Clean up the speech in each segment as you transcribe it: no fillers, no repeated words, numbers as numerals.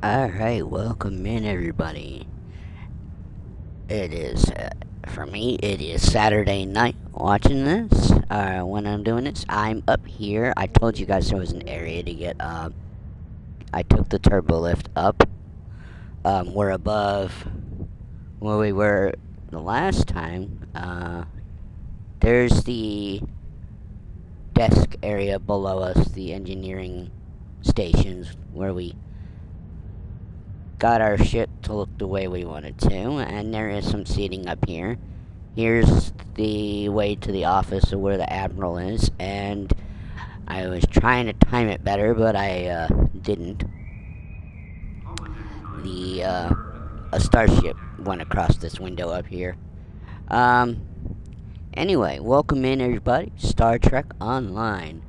Alright, welcome in everybody. It is, for me, it is Saturday night watching this. When I'm doing this, I'm up here. I told you guys there was an area to get up. I took the turbo lift up. We're above where we were the last time. There's the desk area below us, the engineering stations, where we got our shit to look the way we wanted to, and there is some seating up here. Here's the way to the office of where the Admiral is, and I was trying to time it better, but I didn't. A starship went across this window up here. Anyway, welcome in everybody, Star Trek Online.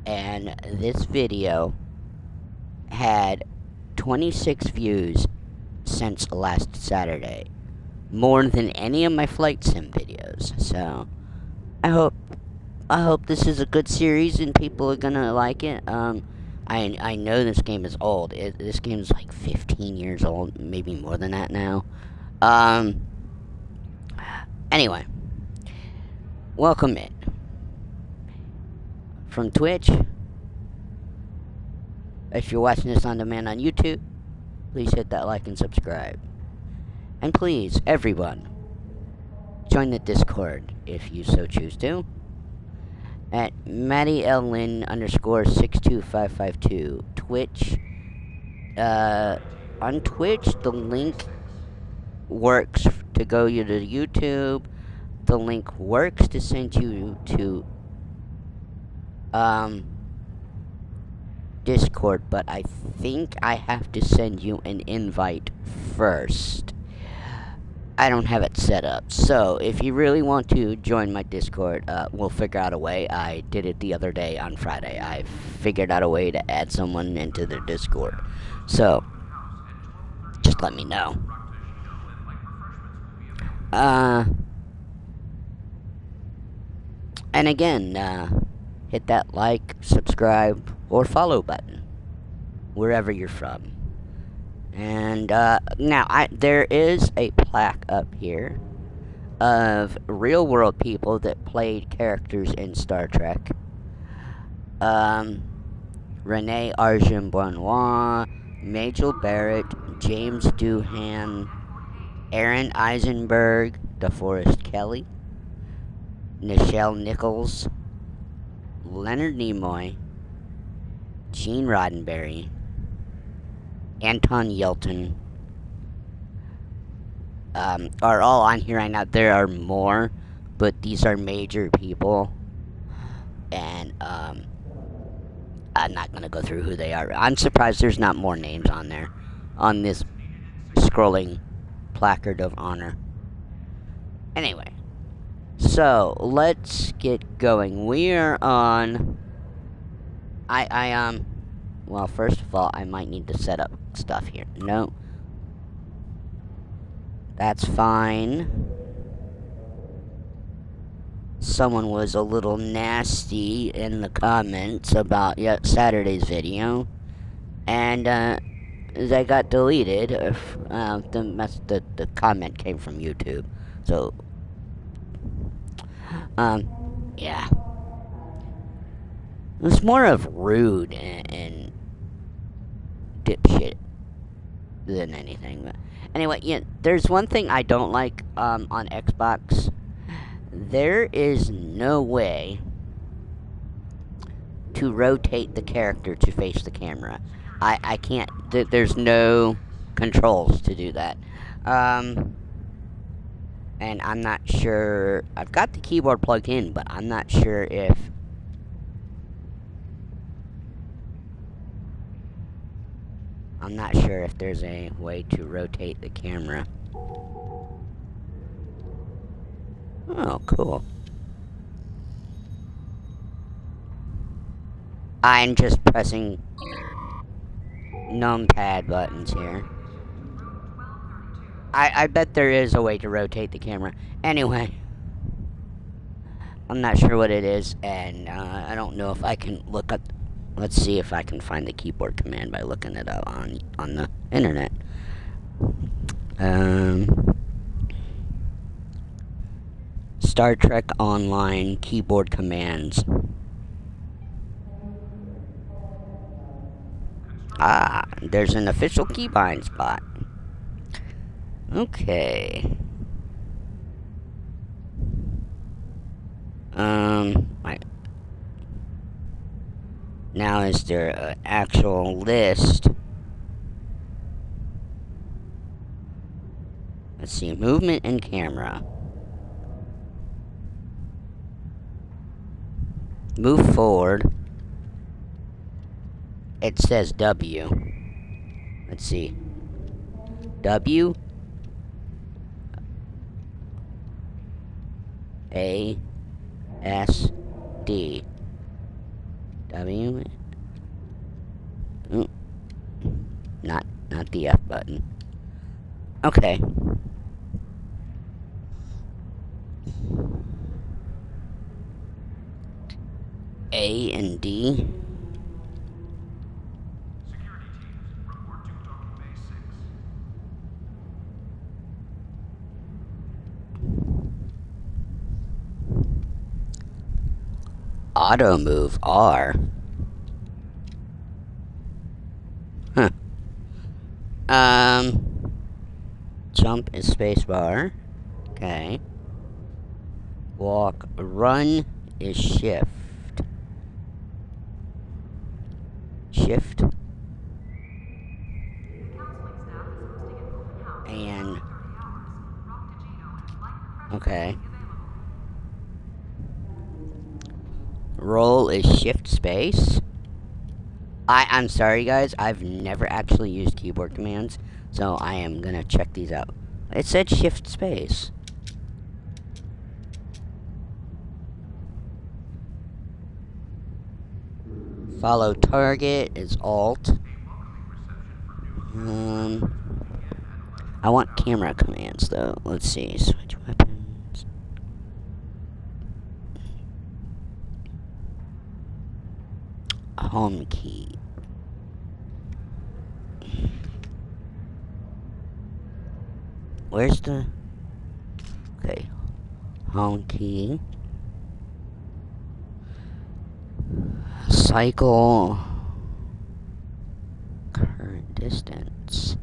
And this video had 26 views since last Saturday. More than any of my flight sim videos. So I hope this is a good series and people are gonna like it. I know this game is old. This game is like 15 years old, maybe more than that now. Anyway, welcome in from Twitch. If you're watching this on demand on YouTube, please hit that like and subscribe. And please, everyone, join the Discord if you so choose to. At MattyLN_62552. Twitch. On Twitch, the link works to go you to YouTube. The link works to send you to Discord, but I think I have to send you an invite first. I don't have it set up, so if you really want to join my Discord, we'll figure out a way. I did it the other day on Friday. I figured out a way to add someone into their Discord, so just let me know. And again, hit that like, subscribe, or follow button, wherever you're from. And, now, there is a plaque up here of real-world people that played characters in Star Trek. Renee Arjun-Benoit, Majel Barrett, James Doohan, Aaron Eisenberg, DeForest Kelly, Nichelle Nichols, Leonard Nimoy, Gene Roddenberry, Anton Yelton, are all on here right now. There are more, but these are major people, and I'm not gonna go through who they are. I'm surprised there's not more names on there, on this scrolling placard of honor. Anyway, so let's get going. We are on. Well, first of all, I might need to set up stuff here. No. That's fine. Someone was a little nasty in the comments about Saturday's video. And, they got deleted. The comment came from YouTube. So, yeah. It was more of rude and dipshit than anything. But anyway, yeah, there's one thing I don't like on Xbox. There is no way to rotate the character to face the camera. I can't. There's no controls to do that. And I'm not sure. I've got the keyboard plugged in, but I'm not sure if there's a way to rotate the camera. Oh, cool. I'm just pressing numpad buttons here. I bet there is a way to rotate the camera. Anyway, I'm not sure what it is, and I don't know if I can look up let's see if I can find the keyboard command by looking it up on the internet. Star Trek Online keyboard commands. Ah, there's an official keybind spot. Okay. Right. Now is there an actual list? Let's see, movement and camera. Move forward. It says W. Let's see. W A S D W. Not the F button. Okay. A and D. Auto move R. Huh. Jump is spacebar. Okay. Walk, run is shift. Shift. And okay. Roll is shift space. I'm sorry guys, I've never actually used keyboard commands, so I am gonna check these out. It said shift space. Follow target is alt. I want camera commands though. Let's see. Switch weapons. Home key. Where's the... Okay. Home key. Cycle. Current distance.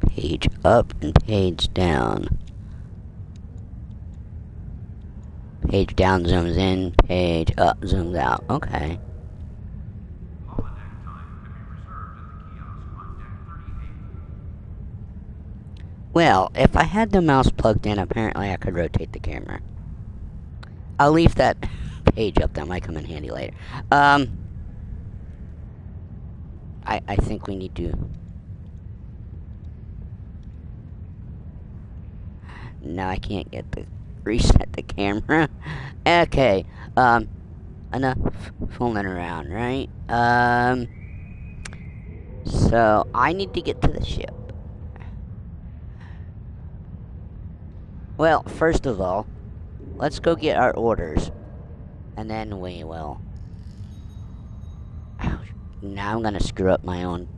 Page up and page down. Page down zooms in, page up zooms out. Okay. Well, if I had the mouse plugged in, apparently I could rotate the camera. I'll leave that page up. That might come in handy later. I think we need to... No, I can't get the... reset the camera. Okay, enough fooling around, right? So I need to get to the ship. Well, first of all, let's go get our orders, and then we will... Ouch. Now I'm gonna screw up my own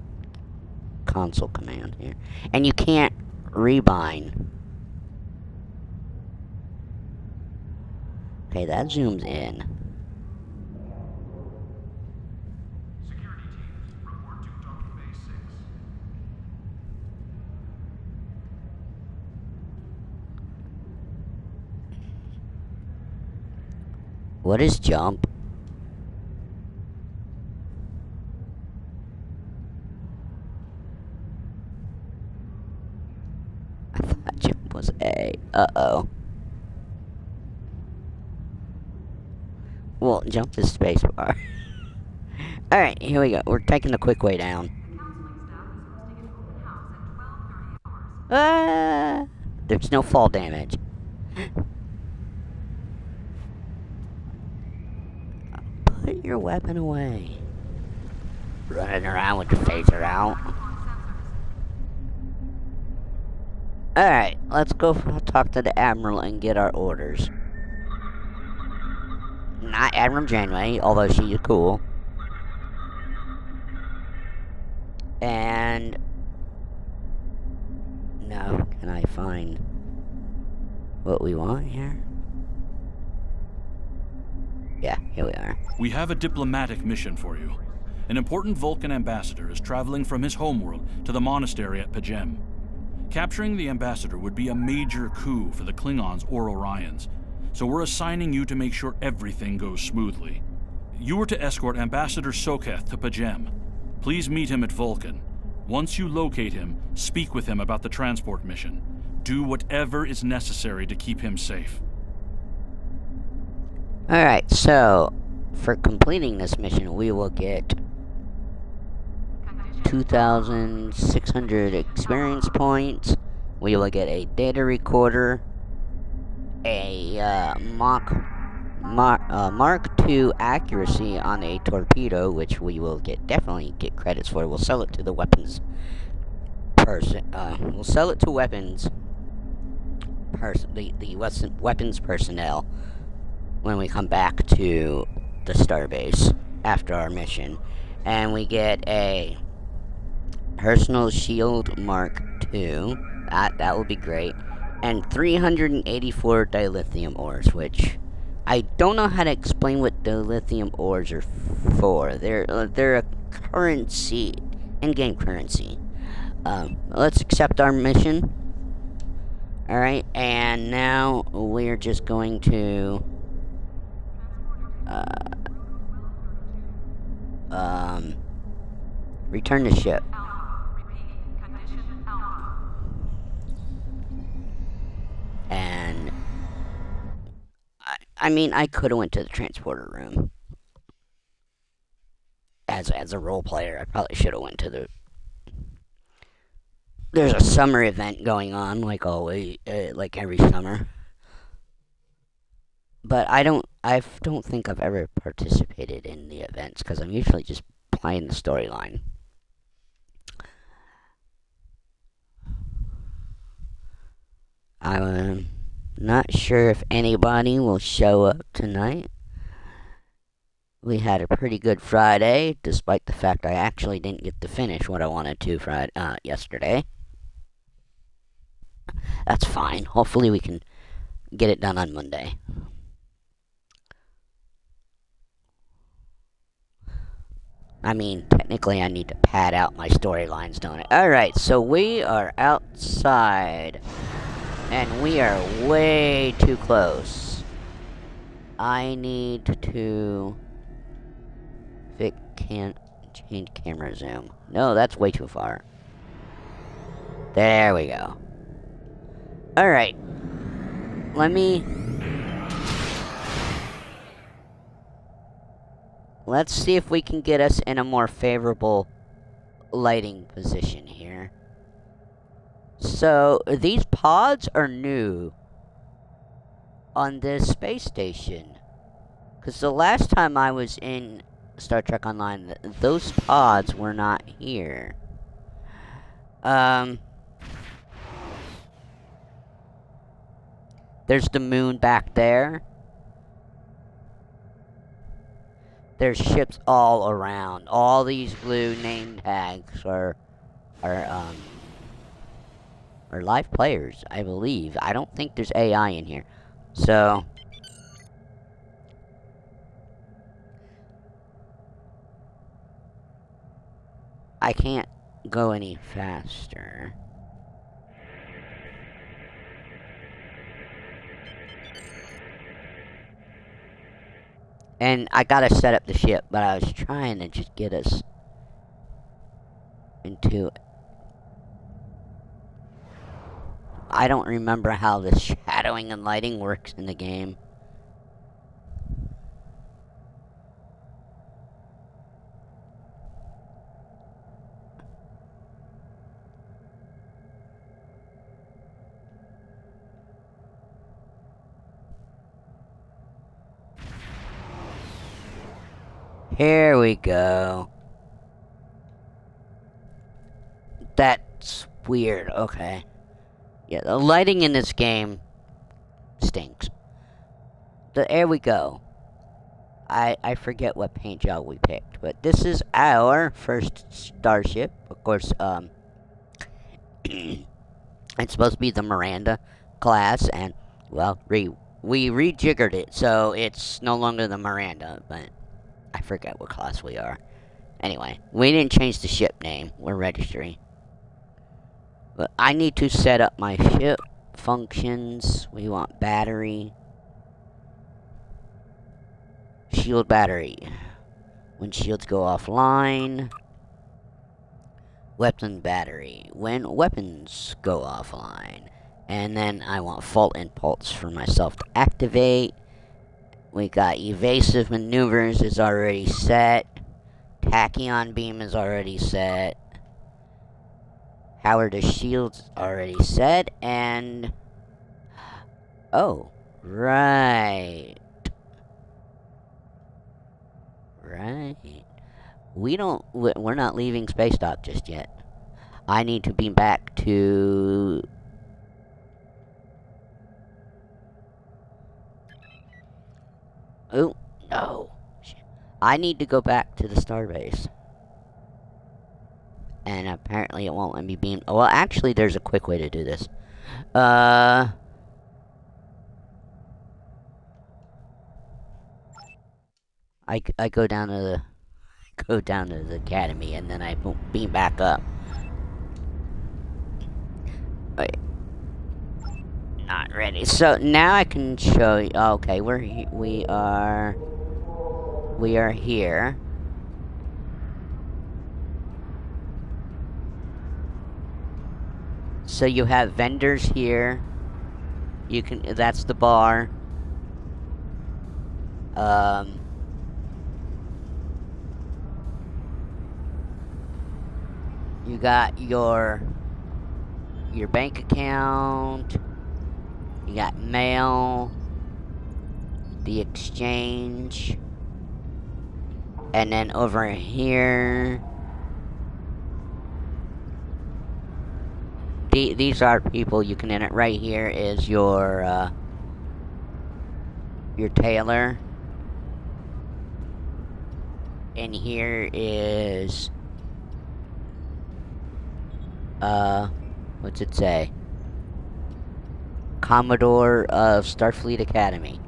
console command here. And you can't rebind. Okay, that zooms in. Security teams, report to Docking Bay 6. What is jump? I thought jump was A. Uh-oh. Well, jump is spacebar. Alright, here we go. We're taking the quick way down. There's no fall damage. Put Put your weapon away. Running around with the phaser out. Alright, let's go talk to the Admiral and get our orders. Not Admiral Janeway, although she is cool. And... now, can I find what we want here? Yeah, here we are. We have a diplomatic mission for you. An important Vulcan ambassador is traveling from his homeworld to the monastery at Pajem. Capturing the ambassador would be a major coup for the Klingons or Orions, so we're assigning you to make sure everything goes smoothly. You are to escort Ambassador Soketh to Pajem. Please meet him at Vulcan. Once you locate him, speak with him about the transport mission. Do whatever is necessary to keep him safe. Alright, so, for completing this mission, we will get 2,600 experience points. We will get a data recorder, a Mark II accuracy on a torpedo, which we will definitely get credits for. We'll sell it to the weapons person. We'll sell it to the weapons personnel when we come back to the starbase after our mission. And we get a personal shield Mark II. That will be great. And 384 dilithium ores, which I don't know how to explain what dilithium ores are for. They're a currency, in-game currency. Let's accept our mission. Alright, and now we're just going to return the ship. And I mean, I could have went to the transporter room. As a role player, I probably should have went to the... There's a summer event going on, like always, like every summer. But I don't think I've ever participated in the events, because I'm usually just playing the storyline. I'm not sure if anybody will show up tonight. We had a pretty good Friday, despite the fact I actually didn't get to finish what I wanted to yesterday. That's fine. Hopefully we can get it done on Monday. I mean, technically I need to pad out my storylines, don't I? Alright, so we are outside. And we are way too close. I need to change camera zoom. No, that's way too far. There we go. Alright. Let's see if we can get us in a more favorable lighting position here. So, these pods are new on this space station. Because the last time I was in Star Trek Online, those pods were not here. There's the moon back there. There's ships all around. All these blue name tags are live players, I believe. I don't think there's AI in here. So... I can't go any faster. And I gotta set up the ship, but I was trying to just get us into... I don't remember how the shadowing and lighting works in the game. Here we go. That's weird. Okay. Yeah, the lighting in this game stinks. There we go. I forget what paint job we picked, but this is our first starship. Of course, it's supposed to be the Miranda class, and, well, we rejiggered it, so it's no longer the Miranda, but I forget what class we are. Anyway, we didn't change the ship name. We're registry. But I need to set up my ship functions. We want battery. Shield battery. When shields go offline. Weapon battery. When weapons go offline. And then I want fault impulse for myself to activate. We got evasive maneuvers is already set. Tachyon beam is already set. Howard shields already set. And... oh, right. Right. We're not leaving space dock just yet. I need to beam back to... oh, no. I need to go back to the starbase. And apparently it won't let me beam... well, actually, there's a quick way to do this. I go down to the academy, and then I beam back up. Wait. Not ready. So now I can show you. Okay, we are here. So you have vendors here. You can. That's the bar. You got your bank account. You got mail. The exchange. And then over here... these are people you can enter. Right here is your tailor. And here is... what's it say? Commodore of Starfleet Academy.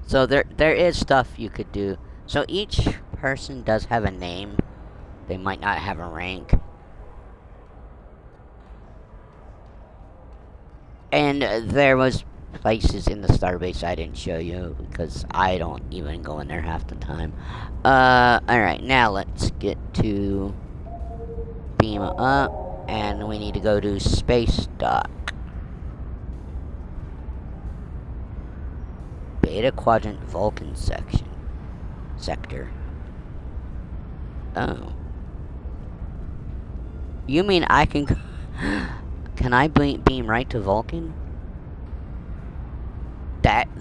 So there is stuff you could do. So each person does have a name. They might not have a rank. And there was places in the starbase I didn't show you because I don't even go in there half the time. Alright, now let's get to beam up, and we need to go to space dock. Beta Quadrant Vulcan sector. Oh. You mean I can... can I beam right to Vulcan?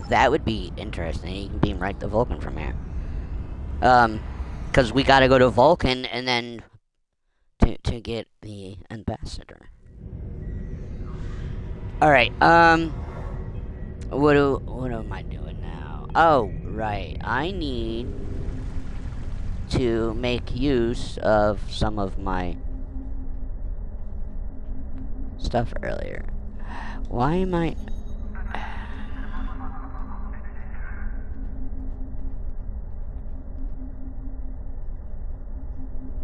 That would be interesting. You can beam right to Vulcan from here. Because we gotta go to Vulcan and then to get the ambassador. Alright, what am I doing now? Oh, right. I need to make use of some of my stuff earlier. Why am I...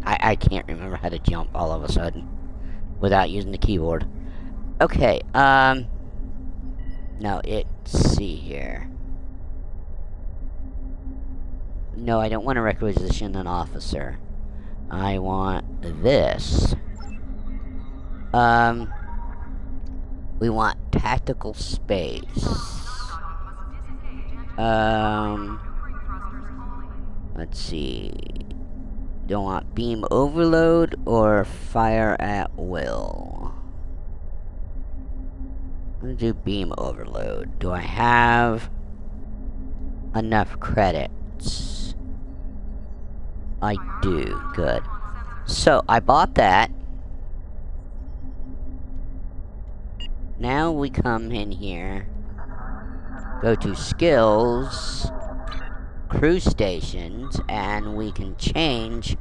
I can't remember how to jump all of a sudden without using the keyboard. Okay, now let's see here. No, I don't want to requisition an officer. I want this. We want tactical space. Let's see. Don't want beam overload or fire at will. Let's do beam overload. Do I have enough credits? I do. Good. So, I bought that. Now we come in here. Go to skills. Crew stations. And we can change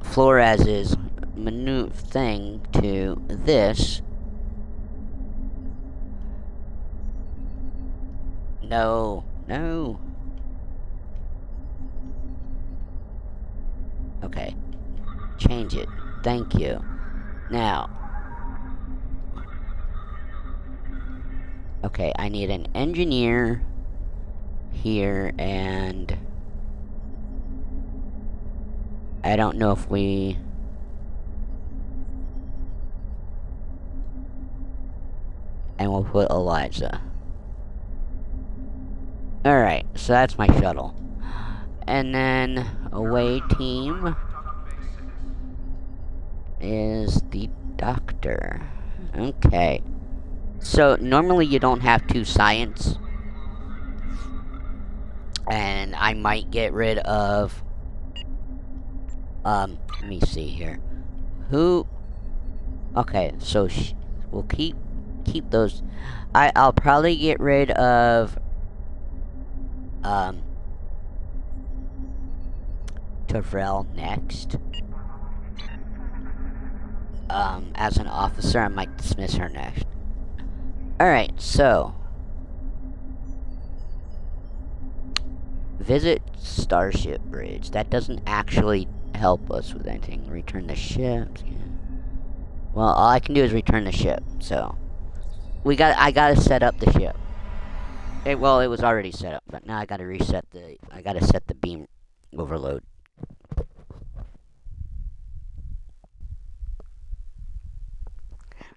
Flores's maneuver thing to this. No. No. Okay. Change it. Thank you. Now. Okay, I need an engineer here, and I don't know if we... And we'll put Elijah. Alright, so that's my shuttle. And then away team is the doctor. Okay. So normally you don't have 2 science. And I might get rid of let me see here. Who? Okay, so we'll keep those. I'll probably get rid of Tavrel next. As an officer, I might dismiss her next. Alright, so visit Starship Bridge. That doesn't actually help us with anything. Return the ship. Yeah. Well, all I can do is return the ship. So I gotta set up the ship. It was already set up, but now I gotta set the beam overload.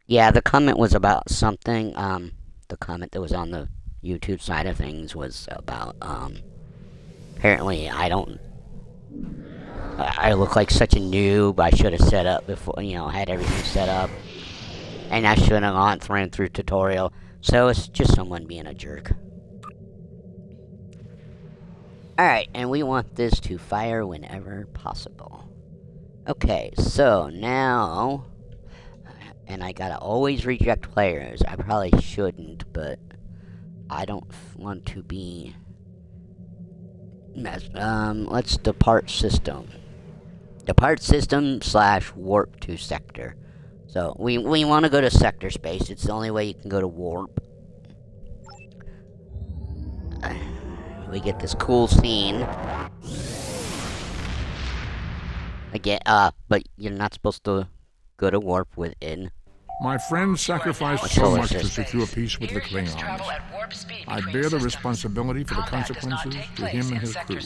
Yeah, the comment was about something. The comment that was on the YouTube side of things was about apparently I look like such a noob. I should have set up before, had everything set up. And I shouldn't have gone through tutorial. So it's just someone being a jerk. Alright, and we want this to fire whenever possible. Okay, so now... And I gotta always reject players. I probably shouldn't, but I don't want to be... let's depart system. Depart system / warp to sector. So, we want to go to sector space. It's the only way you can go to warp. We get this cool scene. Again, but you're not supposed to go to warp within. My friends sacrificed so much to secure peace with the Klingons. I bear the responsibility for the consequences to him and his crew.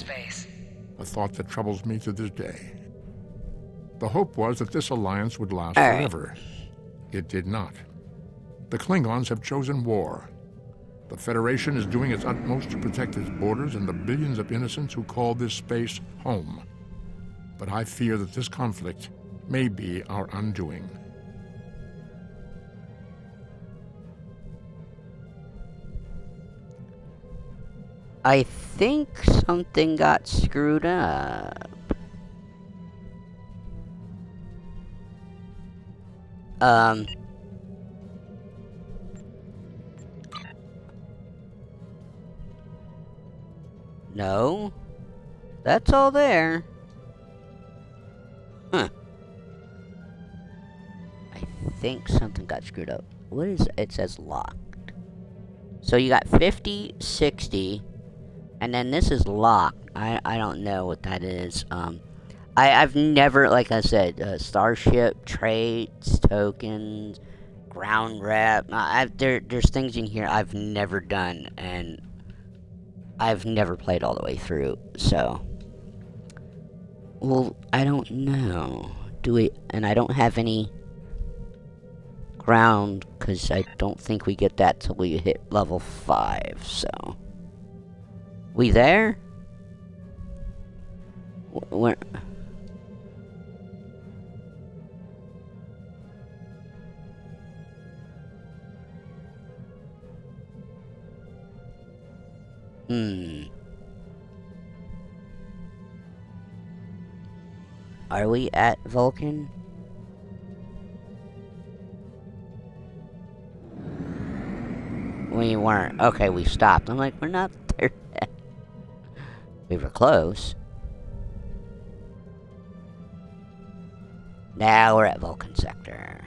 A thought that troubles me to this day. The hope was that this alliance would last forever. It did not. The Klingons have chosen war. The Federation is doing its utmost to protect its borders and the billions of innocents who call this space home. But I fear that this conflict may be our undoing. I think something got screwed up. No. That's all there. Huh. I think something got screwed up. What is it? It says locked. So you got 50, 60, and then this is locked. I don't know what that is. I've never, like I said, starship traits, tokens, ground rep. There's things in here I've never done, and I've never played all the way through. So, well, I don't know. And I don't have any ground, because I don't think we get that till we hit level 5, so. We there? Where? Are we at Vulcan? We weren't. Okay, we stopped. I'm like, we're not there yet. We were close. Now we're at Vulcan Sector.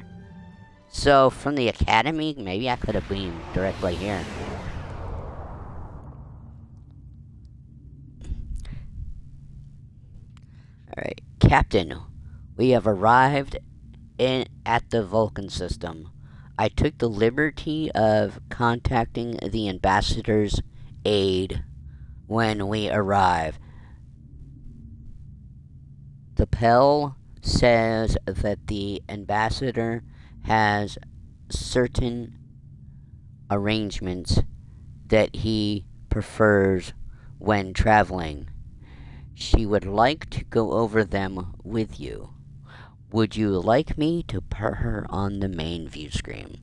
So, from the Academy, maybe I could have beamed directly here. Alright, Captain, we have arrived at the Vulcan system. I took the liberty of contacting the ambassador's aide when we arrived. The Pell says that the ambassador has certain arrangements that he prefers when traveling. She would like to go over them with you. Would you like me to put her on the main view screen?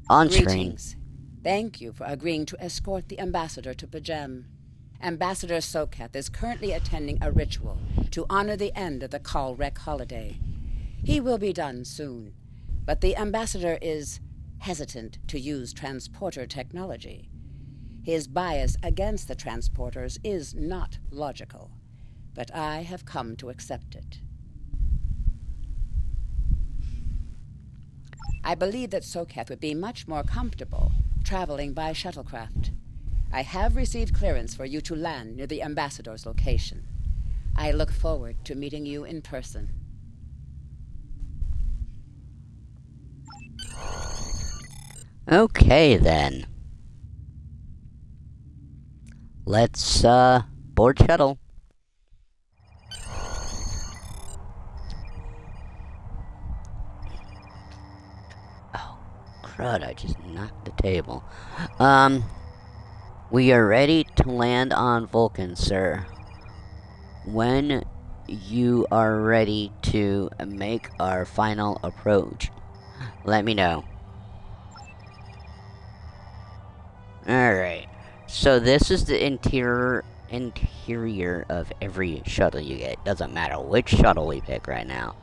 On screen. Greetings. Thank you for agreeing to escort the ambassador to Pajem. Ambassador Sokath is currently attending a ritual to honor the end of the Kalrek holiday. He will be done soon, but the ambassador is hesitant to use transporter technology. His bias against the transporters is not logical, but I have come to accept it. I believe that Sokath would be much more comfortable traveling by shuttlecraft. I have received clearance for you to land near the ambassador's location. I look forward to meeting you in person. Okay, then. Let's, board shuttle. Oh, crud, I just knocked the table. We are ready to land on Vulcan, sir. When you are ready to make our final approach, let me know. Alright, so this is the interior of every shuttle you get. Doesn't matter which shuttle we pick right now.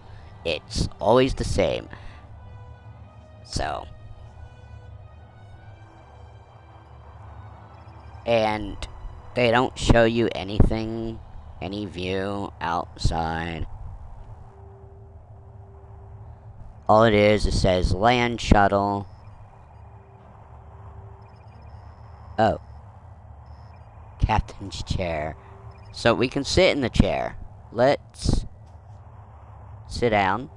It's always the same. So. And they don't show you anything, any view outside. All it is, it says land shuttle. Oh. Captain's chair. So we can sit in the chair. Let's sit down.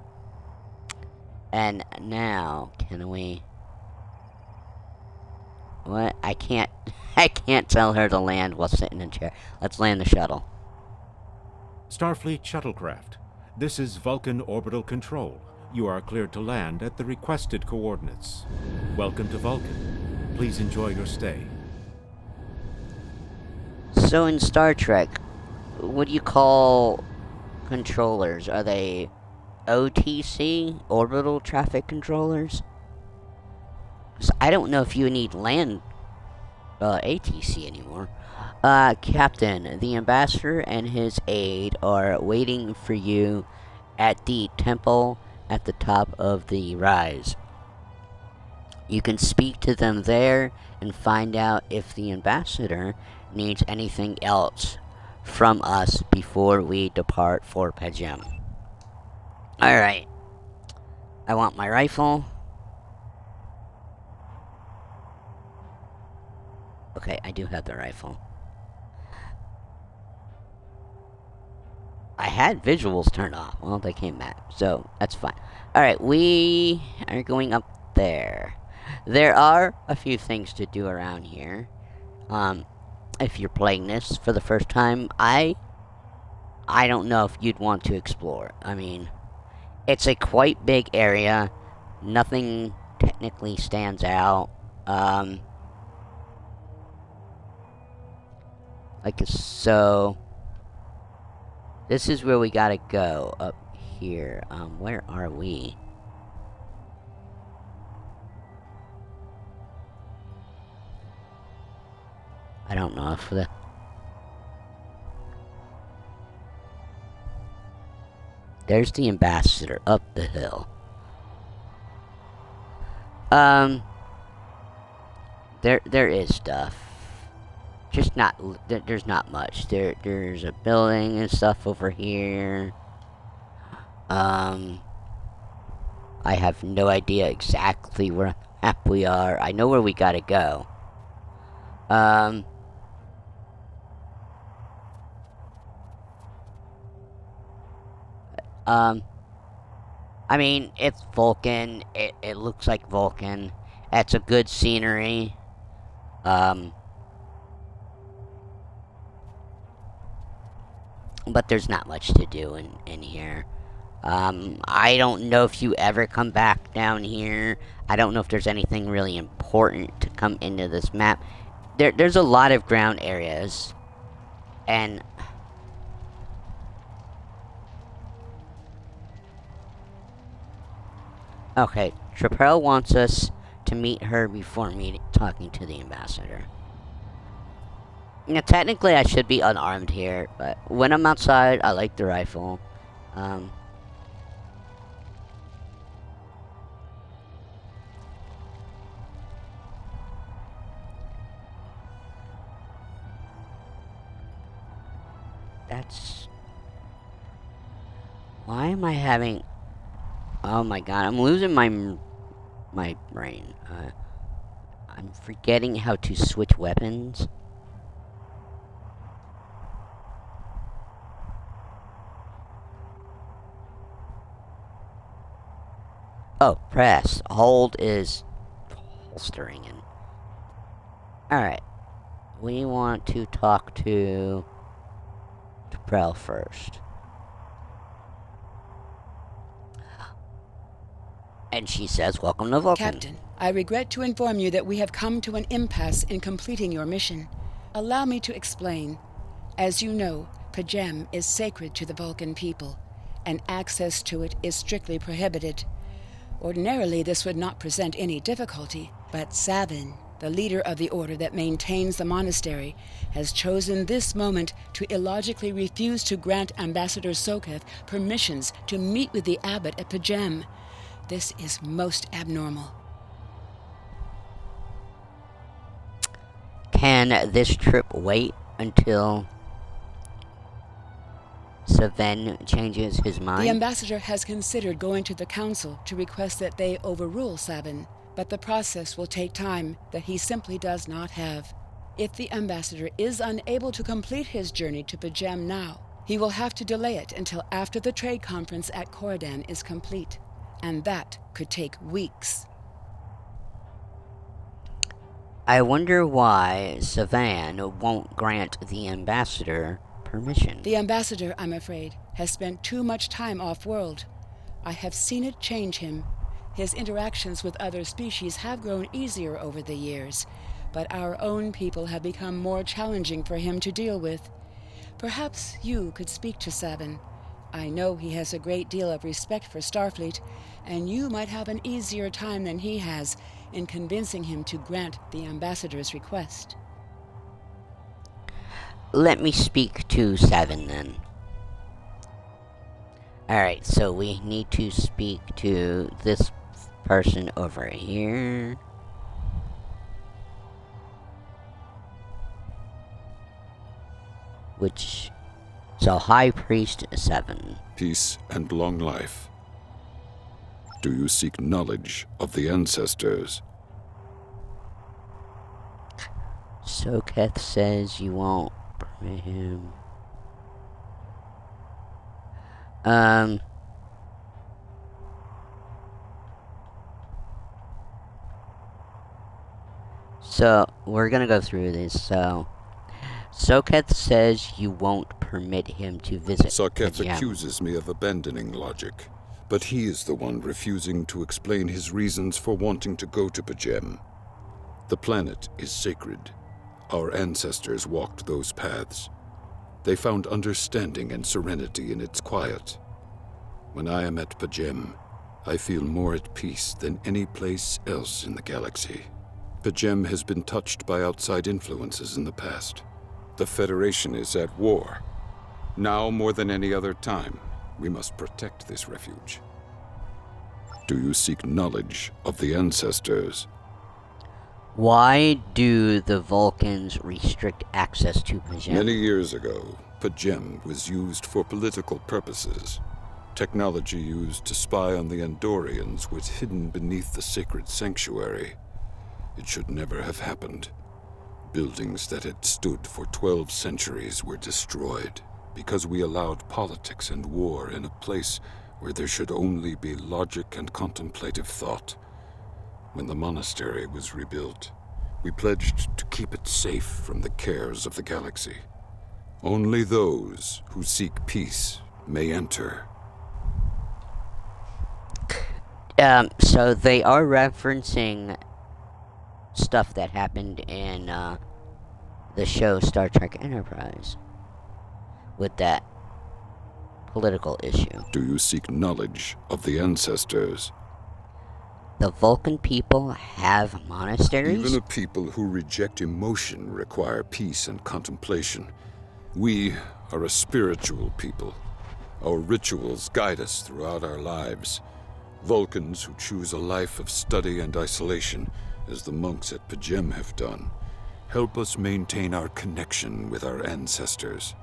And now, can we... What? I can't tell her to land while sitting in a chair. Let's land the shuttle. Starfleet shuttlecraft. This is Vulcan Orbital Control. You are cleared to land at the requested coordinates. Welcome to Vulcan. Please enjoy your stay. So in Star Trek, what do you call controllers? Are they OTC? Orbital Traffic Controllers? So I don't know if you need land ATC anymore. Captain, the ambassador and his aide are waiting for you at the temple at the top of the rise. You can speak to them there and find out if the ambassador needs anything else from us before we depart for Pajem. Alright. I want my rifle. Okay, I do have the rifle. I had visuals turned off. Well, they came back, so that's fine. Alright, we are going up there. There are a few things to do around here. If you're playing this for the first time, I don't know if you'd want to explore. I mean, it's a quite big area. Nothing technically stands out. So this is where we gotta go, up here. Where are we? I don't know if There's the ambassador up the hill. There is stuff. Just not, there's not much. There's a building and stuff over here. I have no idea exactly where we are. I know where we gotta go. I mean, it's Vulcan. It looks like Vulcan. That's a good scenery. But there's not much to do in here. I don't know if you ever come back down here. I don't know if there's anything really important to come into this map. There's a lot of ground areas. And okay, Traprell wants us to meet her before talking to the ambassador. Now, technically, I should be unarmed here, but when I'm outside, I like the rifle. Why am I having... Oh my god, I'm losing my brain. I'm forgetting how to switch weapons. Oh, press. Hold is holstering. Alright. We want to talk to Prel first. And she says, welcome to Vulcan. Captain, I regret to inform you that we have come to an impasse in completing your mission. Allow me to explain. As you know, Pajem is sacred to the Vulcan people, and access to it is strictly prohibited. Ordinarily, this would not present any difficulty, but Savin, the leader of the order that maintains the monastery, has chosen this moment to illogically refuse to grant Ambassador Soketh permissions to meet with the abbot at Pajem. This is most abnormal. Can this trip wait until Savin changes his mind? The ambassador has considered going to the council to request that they overrule Savin, but the process will take time that he simply does not have. If the ambassador is unable to complete his journey to Pajem now, he will have to delay it until after the trade conference at Corridan is complete, and that could take weeks. I wonder why Savin won't grant the ambassador permission. The ambassador, I'm afraid, has spent too much time off-world. I have seen it change him. His interactions with other species have grown easier over the years, but our own people have become more challenging for him to deal with. Perhaps you could speak to Savin. I know he has a great deal of respect for Starfleet, and you might have an easier time than he has in convincing him to grant the ambassador's request. Let me speak to Savin then. Alright, so we need to speak to this person over here. Which... So, High Priest 7. Peace and long life. Do you seek knowledge of the ancestors? Soketh says you won't permit him. So, we're gonna go through this, so... Soketh says you won't permit him to visit Soketh Pajem. accuses me of abandoning logic, but he is the one refusing to explain his reasons for wanting to go to Pajem. The planet is sacred. Our ancestors walked those paths. They found understanding and serenity in its quiet. When I am at Pajem, I feel more at peace than any place else in the galaxy. Pajem has been touched by outside influences in the past. The Federation is at war, now more than any other time. We must protect this refuge. Do you seek knowledge of the ancestors? Why do the Vulcans restrict access to Pajem? Many years ago, Pajem was used for political purposes. Technology used to spy on the Andorians was hidden beneath the sacred sanctuary. It should never have happened. Buildings that had stood for 12 centuries were destroyed because we allowed politics and war in a place where there should only be logic and contemplative thought. When the monastery was rebuilt, we pledged to keep it safe from the cares of the galaxy. Only those who seek peace may enter. So they are referencing stuff that happened in the show Star Trek Enterprise with that political issue. Do you seek knowledge of the ancestors? The Vulcan people have monasteries? Even a people who reject emotion require peace and contemplation. We are a spiritual people. Our rituals guide us throughout our lives. Vulcans who choose a life of study and isolation, as the monks at Pajem have done, help us maintain our connection with our ancestors.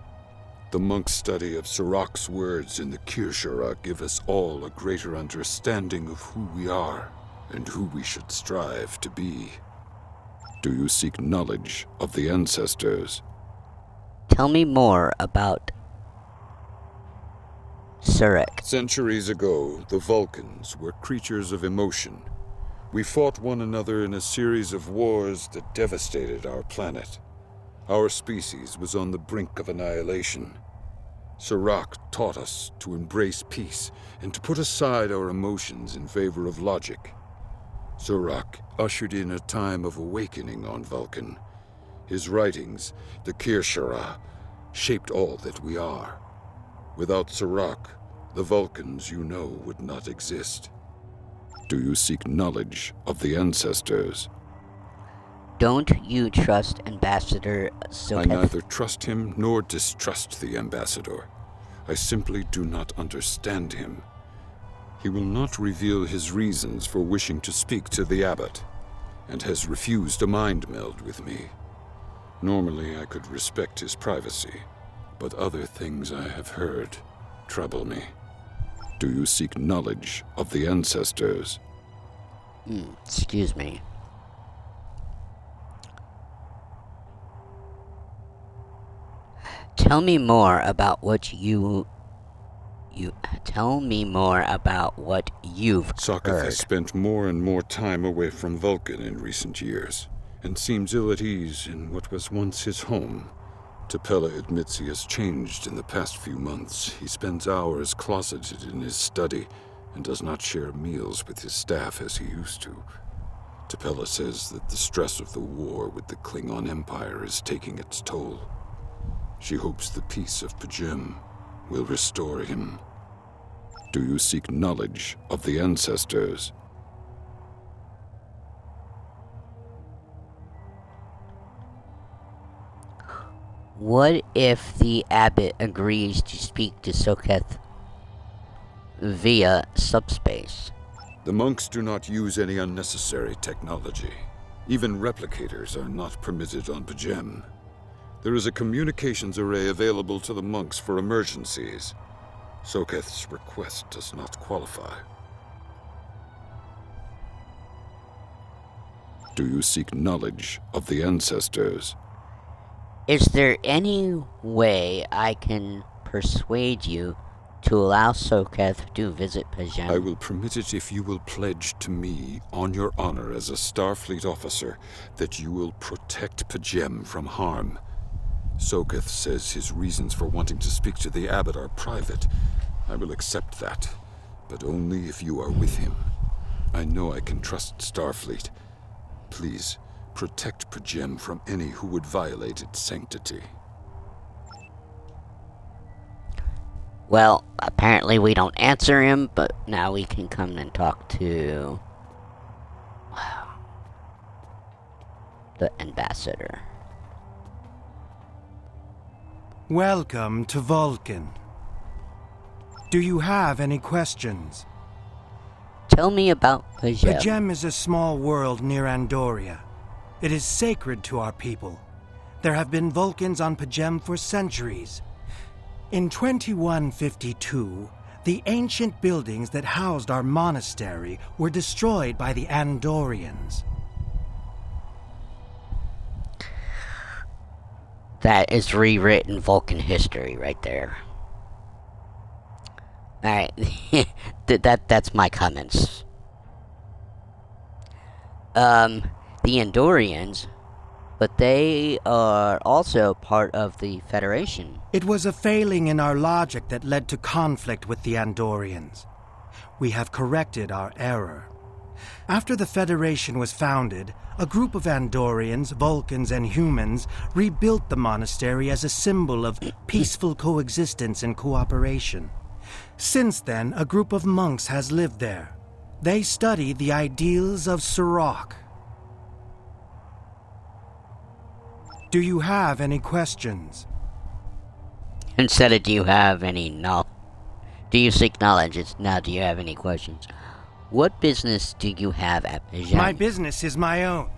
The monks' study of Sirach's words in the Kirshara give us all a greater understanding of who we are and who we should strive to be. Do you seek knowledge of the ancestors? Tell me more about Sirach. Centuries ago, the Vulcans were creatures of emotion. We fought one another in a series of wars that devastated our planet. Our species was on the brink of annihilation. Sirach taught us to embrace peace and to put aside our emotions in favor of logic. Sirach ushered in a time of awakening on Vulcan. His writings, the Kirshara, shaped all that we are. Without Sirach, the Vulcans you know would not exist. Do you seek knowledge of the ancestors? Don't you trust Ambassador Soketh? I neither trust him nor distrust the ambassador. I simply do not understand him. He will not reveal his reasons for wishing to speak to the abbot, and has refused a mind meld with me. Normally I could respect his privacy, but other things I have heard trouble me. Do you seek knowledge of the ancestors? Excuse me. Tell me more about what you've Soketh heard. has spent more and more time away from Vulcan in recent years, and seems ill at ease in what was once his home. Tapella admits he has changed in the past few months. He spends hours closeted in his study and does not share meals with his staff as he used to. Tapella says that the stress of the war with the Klingon Empire is taking its toll. She hopes the peace of Pajem will restore him. Do you seek knowledge of the ancestors? What if the abbot agrees to speak to Soketh via subspace? The monks do not use any unnecessary technology. Even replicators are not permitted on Pajem. There is a communications array available to the monks for emergencies. Soketh's request does not qualify. Do you seek knowledge of the ancestors? Is there any way I can persuade you to allow Soketh to visit Pajem? I will permit it if you will pledge to me, on your honor as a Starfleet officer, that you will protect Pajem from harm. Soketh says his reasons for wanting to speak to the abbot are private. I will accept that, but only if you are with him. I know I can trust Starfleet. Please, protect Pajem from any who would violate its sanctity. Well, apparently we don't answer him, but now we can come and talk to the ambassador. Welcome to Vulcan. Do you have any questions? Tell me about Pajem. Pajem is a small world near Andoria. It is sacred to our people. There have been Vulcans on Pajem for centuries. In 2152, the ancient buildings that housed our monastery were destroyed by the Andorians. That is rewritten Vulcan history right there. Alright, that's my comments. The Andorians, but they are also part of the Federation. It was a failing in our logic that led to conflict with the Andorians. We have corrected our error. After the Federation was founded, a group of Andorians, Vulcans, and humans rebuilt the monastery as a symbol of peaceful coexistence and cooperation. Since then, a group of monks has lived there. They study the ideals of Sirach. Do you have any questions? Instead of do you have any knowledge? Do you seek knowledge? It's now do you have any questions? What business do you have at Pajem? My business is my own.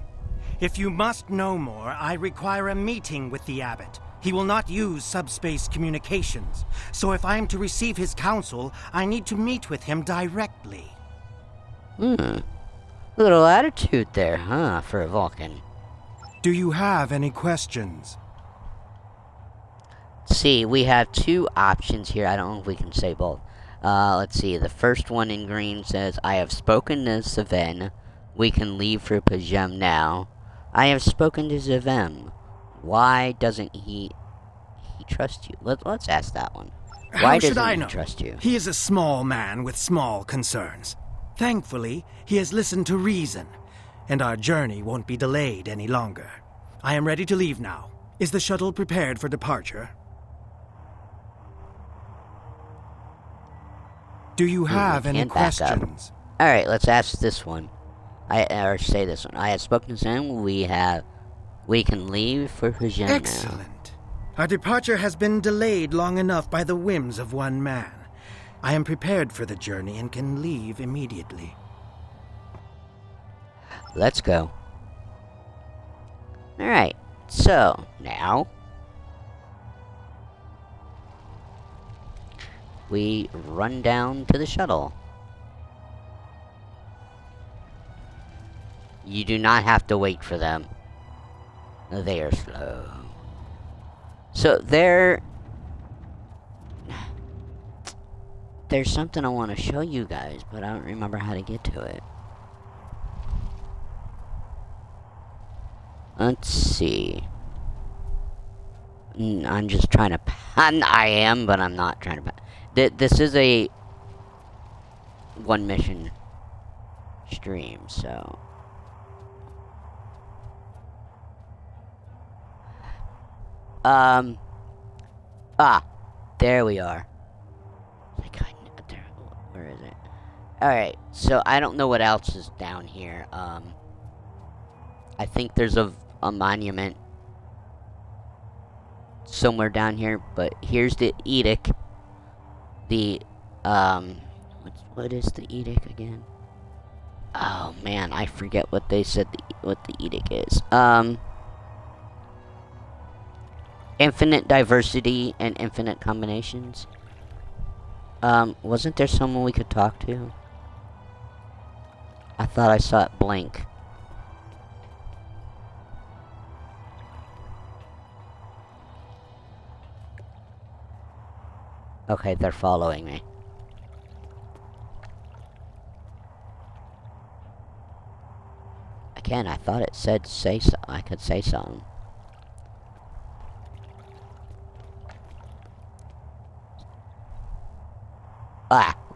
If you must know more, I require a meeting with the abbot. He will not use subspace communications. So if I am to receive his counsel, I need to meet with him directly. Little attitude there, huh, for a Vulcan. Do you have any questions? See, we have two options here. I don't know if we can say both. Let's see. The first one in green says, I have spoken to Saven. We can leave for Pajem now. I have spoken to Zavem. Why doesn't he trust you? Let's ask that one. Why How should doesn't I he know? trust you? He is a small man with small concerns. Thankfully, he has listened to reason, and our journey won't be delayed any longer. I am ready to leave now. Is the shuttle prepared for departure? Do you have any questions? Alright, let's ask this one. Or say this one. I have spoken to him. We can leave for Pajem now. Excellent. Our departure has been delayed long enough by the whims of one man. I am prepared for the journey and can leave immediately. Let's go. Alright, so now we run down to the shuttle. You do not have to wait for them. They are slow. So there's something I want to show you guys, but I don't remember how to get to it. Let's see. I'm just trying to... I am, but I'm not trying to... This is a one mission stream, so... there we are. Where is it? Alright, so I don't know what else is down here. I think there's a monument somewhere down here, but here's the edict. The, what is the edict again? Oh man, I forget what they said what the edict is. Infinite diversity and infinite combinations. Wasn't there someone we could talk to? I thought I saw it blink. Okay, they're following me. Again, I thought it said say so. I could say something.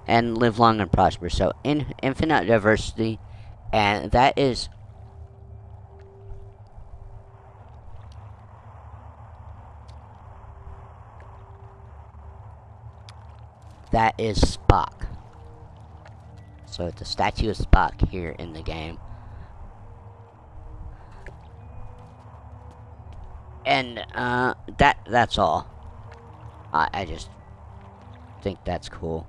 And live long and prosper. So, infinite diversity, and that is... That is Spock. So, it's a statue of Spock here in the game. And, that's all. I just think that's cool.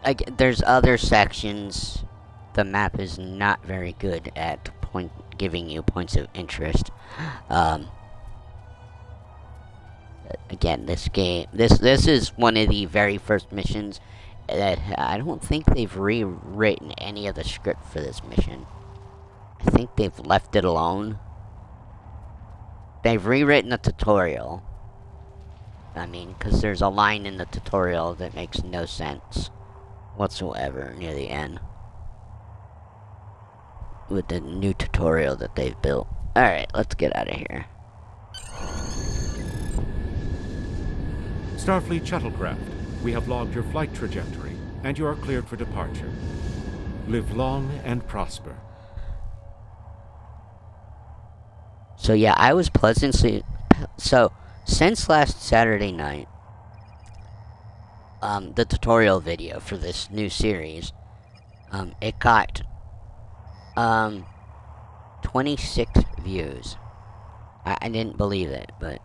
Like, there's other sections. The map is not very good at giving you points of interest. Again, this is one of the very first missions that I don't think they've rewritten any of the script for this mission. I think they've left it alone. They've rewritten the tutorial. I mean, because there's a line in the tutorial that makes no sense whatsoever near the end with the new tutorial that they've built. Alright, let's get out of here. Starfleet shuttlecraft, we have logged your flight trajectory, and you are cleared for departure. Live long and prosper. So yeah, I was pleasantly... So, since last Saturday night, the tutorial video for this new series, it got 26 views. I didn't believe it, but...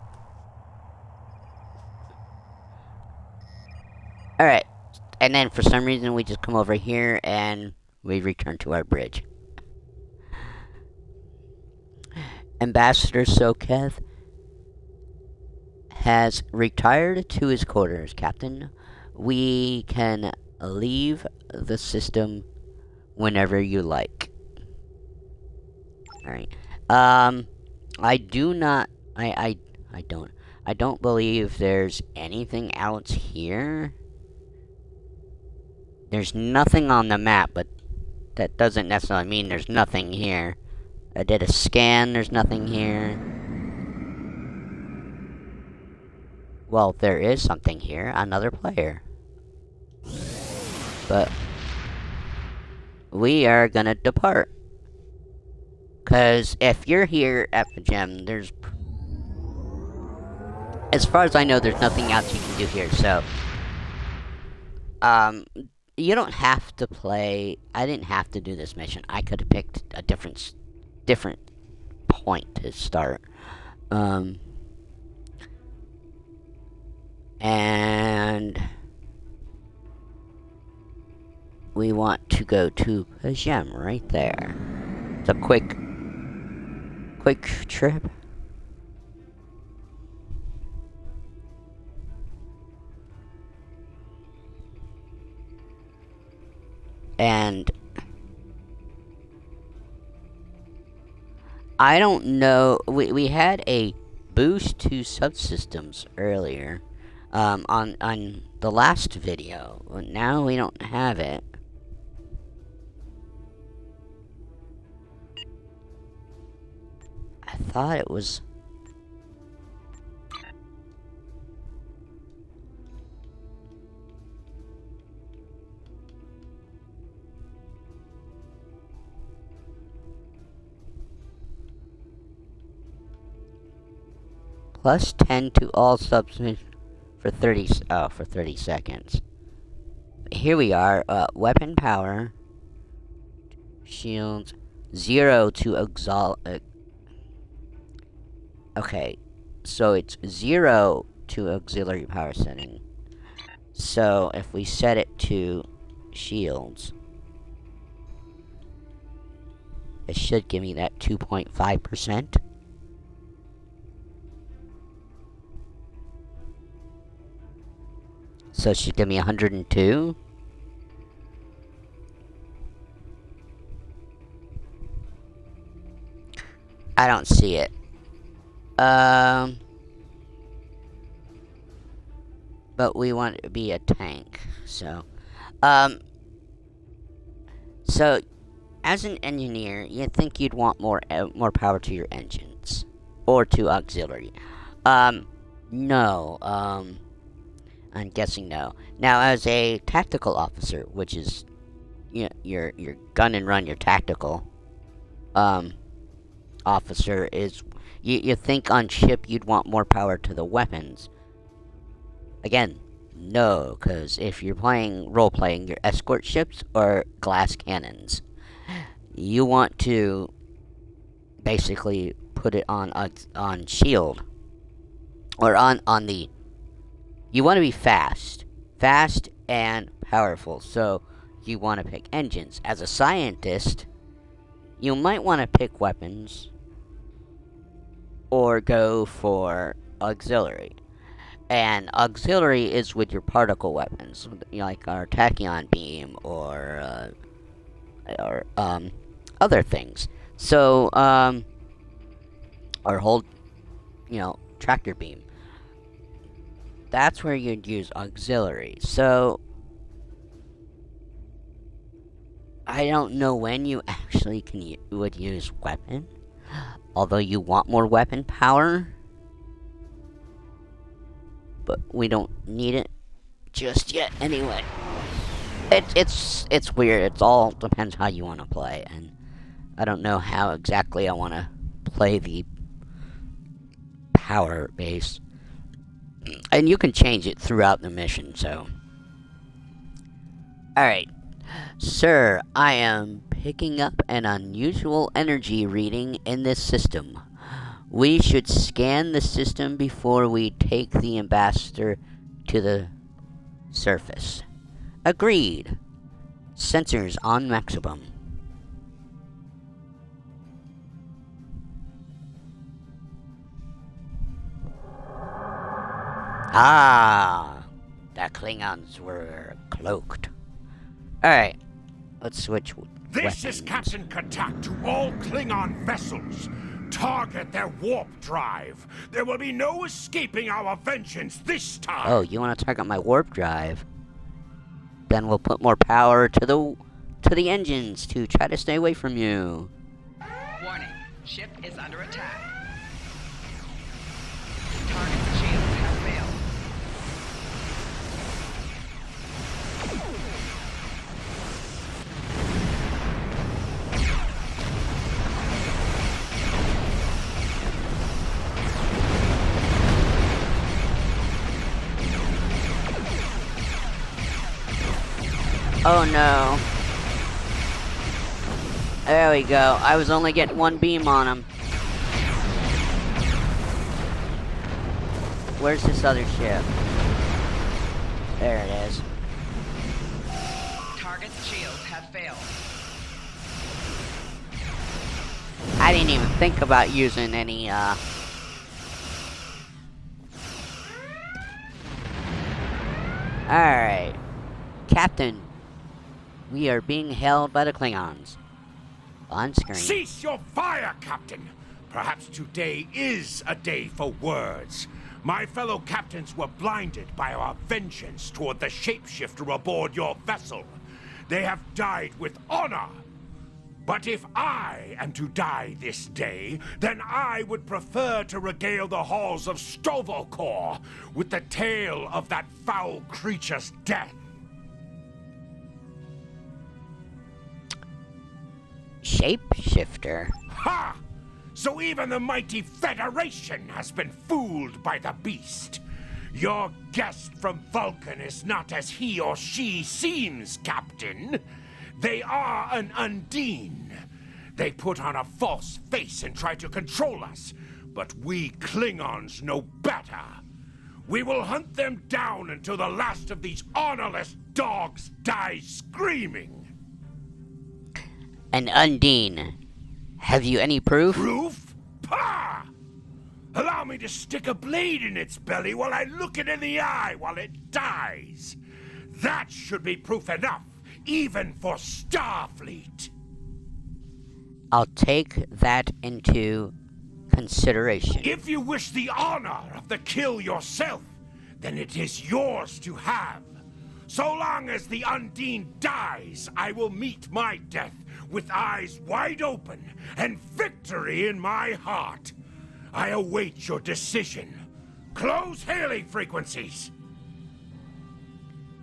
Alright, and then for some reason we just come over here and we return to our bridge. Ambassador Sto Fed has retired to his quarters, Captain. We can leave the system whenever you like. Alright. I don't believe there's anything else here. There's nothing on the map, but that doesn't necessarily mean there's nothing here. I did a scan, there's nothing here. Well, there is something here, another player. But we are gonna depart. Cause if you're here at P'Jem, there's... As far as I know, there's nothing else you can do here, so... You don't have to play... I didn't have to do this mission. I could have picked a different point to start. And... we want to go to P'Jem right there. It's a quick trip. And I don't know, we had a boost to subsystems earlier on the last video. Now we don't have it. I thought it was... Plus 10 to all subs for 30 seconds. Here we are, weapon power, shields, 0 to okay, so it's 0 to auxiliary power setting. So if we set it to shields, it should give me that 2.5%. So it should give me 102. I don't see it. But we want it to be a tank, so... So, as an engineer, you'd think you'd want more power to your engines. Or to auxiliary. No, I'm guessing no. Now, as a tactical officer, which is, you know, your gun and run, your tactical, officer is... You think on ship you'd want more power to the weapons. Again, No, because if you're playing role-playing, your escort ships are glass cannons. You want to basically put it on shield, or on the. You want to be fast and powerful. So you want to pick engines. As a scientist, you might want to pick weapons or go for auxiliary. And auxiliary is with your particle weapons, like our tachyon beam or other things. So or hold, tractor beam. That's where you'd use auxiliary. So I don't know when you actually would use weapon, although you want more weapon power. But we don't need it just yet anyway. It's weird. It all depends how you want to play, and I don't know how exactly I want to play the power base. And you can change it throughout the mission, so. Alright. Sir, I am picking up an unusual energy reading in this system. We should scan the system before we take the ambassador to the surface. Agreed. Sensors on maximum. Ah, the Klingons were cloaked. Alright, let's switch This weapons. is Captain Katak to all Klingon vessels. Target their warp drive. There will be no escaping our vengeance this time. Oh, you want to target my warp drive? Then we'll put more power to the engines to try to stay away from you. Warning, ship is under attack. Target shields have failed. Oh no. There we go. I was only getting one beam on him. Where's this other ship? There it is. Target shields have failed. I didn't even think about using any, Alright. Captain, we are being held by the Klingons. On screen. Cease your fire, Captain! Perhaps today is a day for words. My fellow captains were blinded by our vengeance toward the shapeshifter aboard your vessel. They have died with honor. But if I am to die this day, then I would prefer to regale the halls of Sto with the tale of that foul creature's death. Shapeshifter? Ha! So even the mighty Federation has been fooled by the beast. Your guest from Vulcan is not as he or she seems, Captain. They are an Undine. They put on a false face and try to control us, but we Klingons know better. We will hunt them down until the last of these honorless dogs dies screaming. An Undine. Have you any proof? Proof? Pah! Allow me to stick a blade in its belly while I look it in the eye while it dies. That should be proof enough, even for Starfleet. I'll take that into consideration. If you wish the honor of the kill yourself, then it is yours to have. So long as the Undine dies, I will meet my death with eyes wide open and victory in my heart. I await your decision. Close hailing frequencies.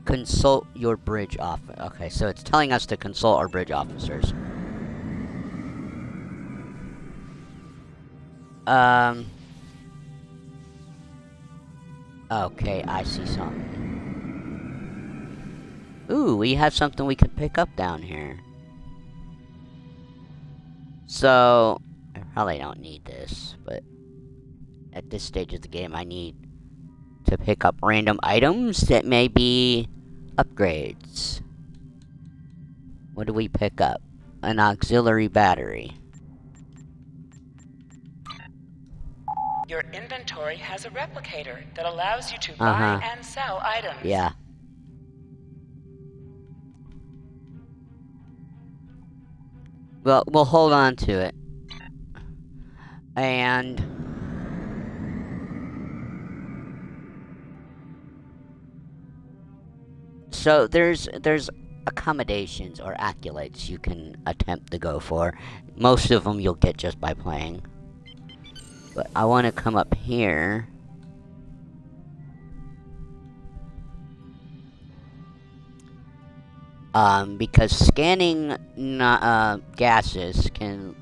Consult your bridge officer. Okay, so it's telling us to consult our bridge officers. Okay, I see something. Ooh, we have something we could pick up down here. So, I probably don't need this, but at this stage of the game, I need to pick up random items that may be upgrades. What do we pick up? An auxiliary battery. Your inventory has a replicator that allows you to buy and sell items. Yeah. Well, we'll hold on to it. And so there's accommodations or accolades you can attempt to go for. Most of them you'll get just by playing. But I want to come up here. Because scanning gases can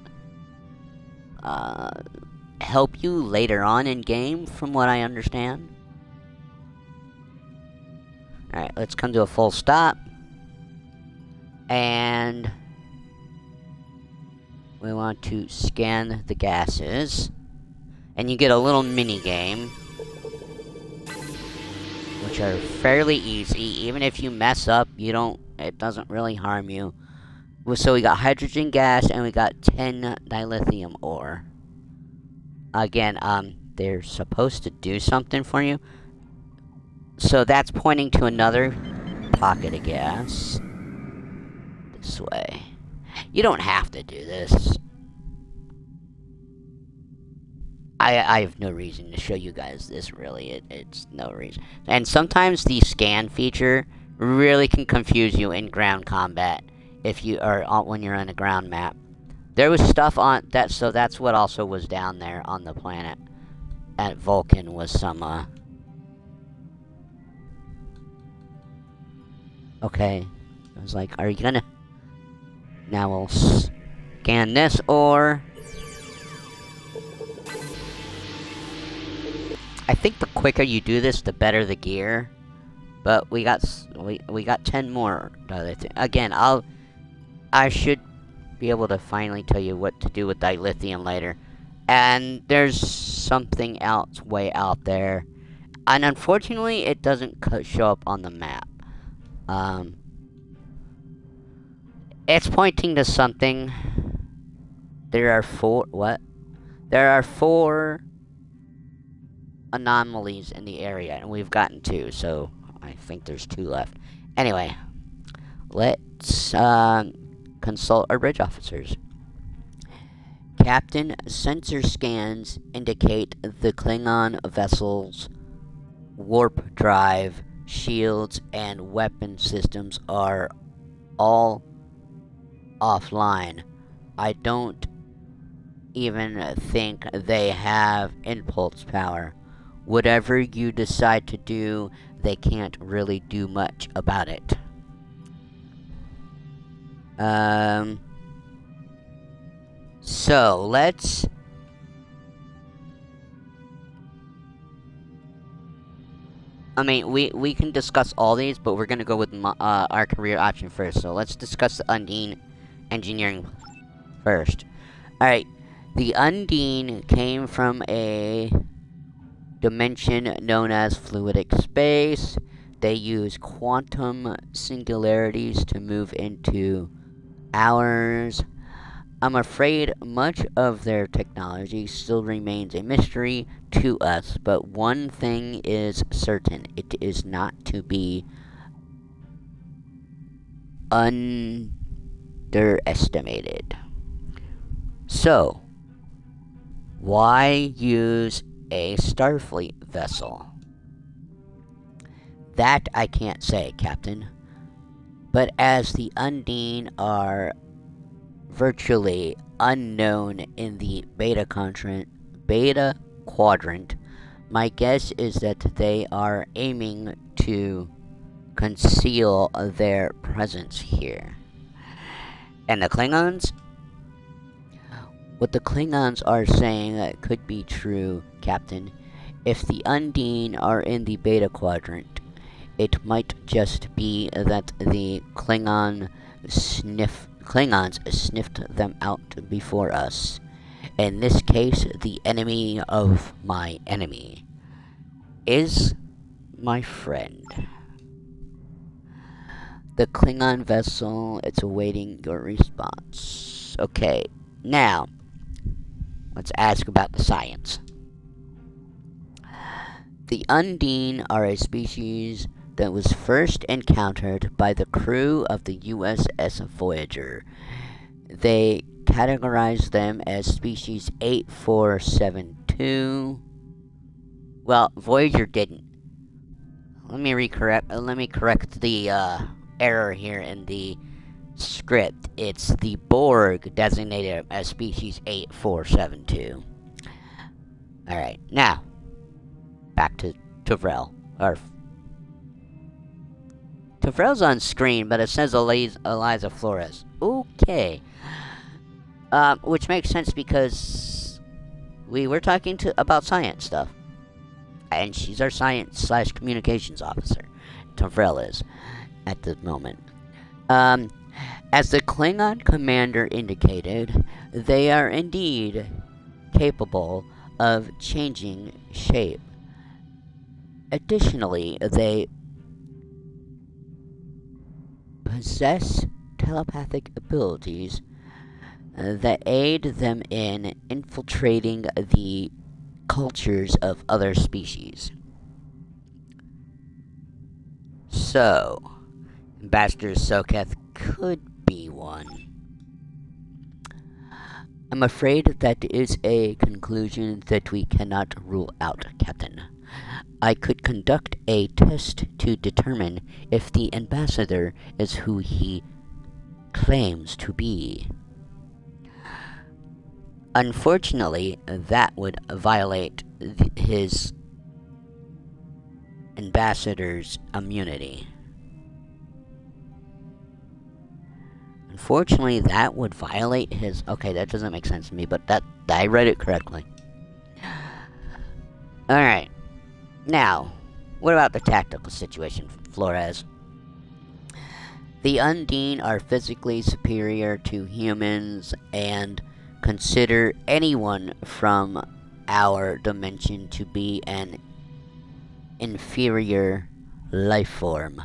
help you later on in game, from what I understand. Alright, let's come to a full stop. And we want to scan the gases. And you get a little mini game, which are fairly easy. Even if you mess up, it doesn't really harm you. So we got hydrogen gas and we got 10 dilithium ore. Again, they're supposed to do something for you. So that's pointing to another pocket of gas. This way. You don't have to do this. I have no reason to show you guys this, really. It's no reason. And sometimes the scan feature really can confuse you in ground combat if you are when you're on a ground map. There was stuff on that, so that's what also was down there on the planet at Vulcan was some okay. I was like, are you gonna? Now we'll scan this, or I think the quicker you do this, the better the gear. But we got 10 more. Again, I should be able to finally tell you what to do with dilithium later. And there's something else way out there, and unfortunately, it doesn't show up on the map. It's pointing to something. There are four anomalies in the area, and we've gotten 2, so I think there's 2 left. Anyway, let's consult our bridge officers. Captain, sensor scans indicate the Klingon vessel's warp drive, shields, and weapon systems are all offline. I don't even think they have impulse power. Whatever you decide to do, they can't really do much about it. So let's we can discuss all these, but we're gonna go with our career option first. So let's discuss the Undine engineering first. Alright, the Undine came from a dimension known as fluidic space. They use quantum singularities to move into ours. I'm afraid much of their technology still remains a mystery to us, but one thing is certain: it is not to be underestimated. So, why use a Starfleet vessel? That I can't say, Captain. But as the Undine are virtually unknown in the Beta Quadrant, my guess is that they are aiming to conceal their presence here. And the Klingons? What the Klingons are saying could be true, Captain. If the Undine are in the Beta Quadrant, It might just be that the Klingons sniffed them out before us. In this case, the enemy of my enemy is my friend. The Klingon vessel, it's awaiting your response. Okay, now, let's ask about the science. The Undine are a species that was first encountered by the crew of the USS Voyager. They categorized them as species 8472. Well, Voyager didn't. Let me correct the error here in the script. It's the Borg designated as species 8472. Alright, now back to Tavrel. Tavrel's on screen, but it says Eliza Flores. Okay. Which makes sense because we were talking about science stuff. And she's our science/communications officer. Tavrel is, at the moment. As the Klingon commander indicated, they are indeed capable of changing shape. Additionally, they possess telepathic abilities that aid them in infiltrating the cultures of other species. So, Ambassador Soketh could be one. I'm afraid that is a conclusion that we cannot rule out, Captain. I could conduct a test to determine if the ambassador is who he claims to be. Unfortunately, that would violate his ambassador's immunity. Unfortunately, that would violate his... Okay, that doesn't make sense to me, but I read it correctly. Alright. Now, what about the tactical situation, Flores? The Undine are physically superior to humans and consider anyone from our dimension to be an inferior life form.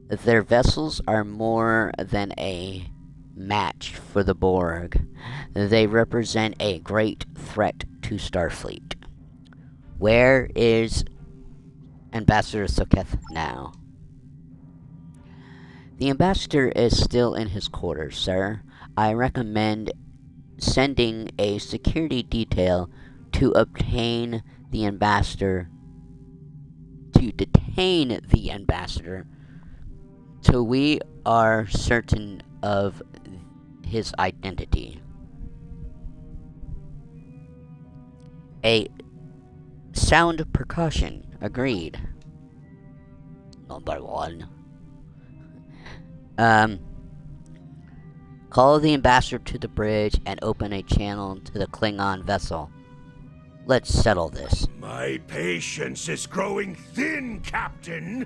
Their vessels are more than a match for the Borg. They represent a great threat to Starfleet. Where is Ambassador Soketh now? The ambassador is still in his quarters, sir. I recommend sending a security detail to detain the ambassador till we are certain of his identity. A sound precaution. Agreed. Number one. Call the ambassador to the bridge and open a channel to the Klingon vessel. Let's settle this. My patience is growing thin, Captain.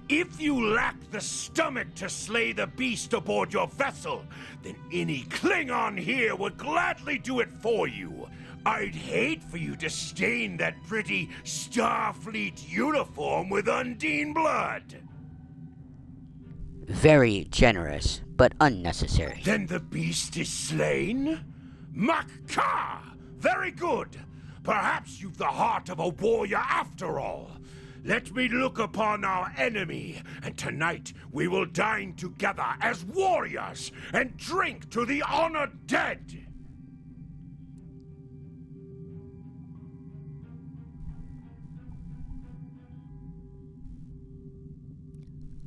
If you lack the stomach to slay the beast aboard your vessel, then any Klingon here would gladly do it for you. I'd hate for you to stain that pretty Starfleet uniform with Undine blood. Very generous, but unnecessary. Then the beast is slain? Makka! Very good. Perhaps you've the heart of a warrior after all. Let me look upon our enemy, and tonight we will dine together as warriors and drink to the honored dead.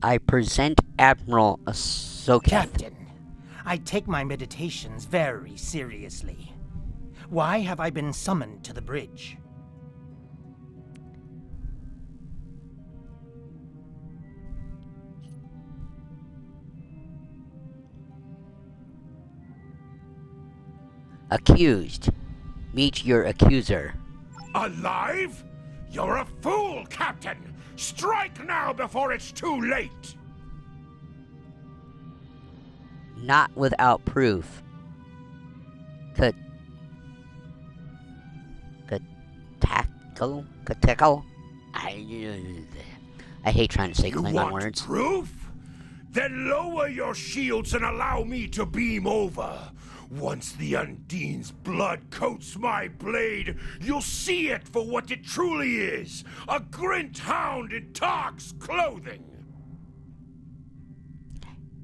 I present Admiral Soketh. Captain, I take my meditations very seriously. Why have I been summoned to the bridge? Accused. Meet your accuser. Alive? You're a fool, Captain! Strike now before it's too late! Not without proof. Tackle. I hate trying to say You Klingon want words. proof? Then lower your shields and allow me to beam over. Once the Undine's blood coats my blade, you'll see it for what it truly is. A Grint hound in Tark's clothing.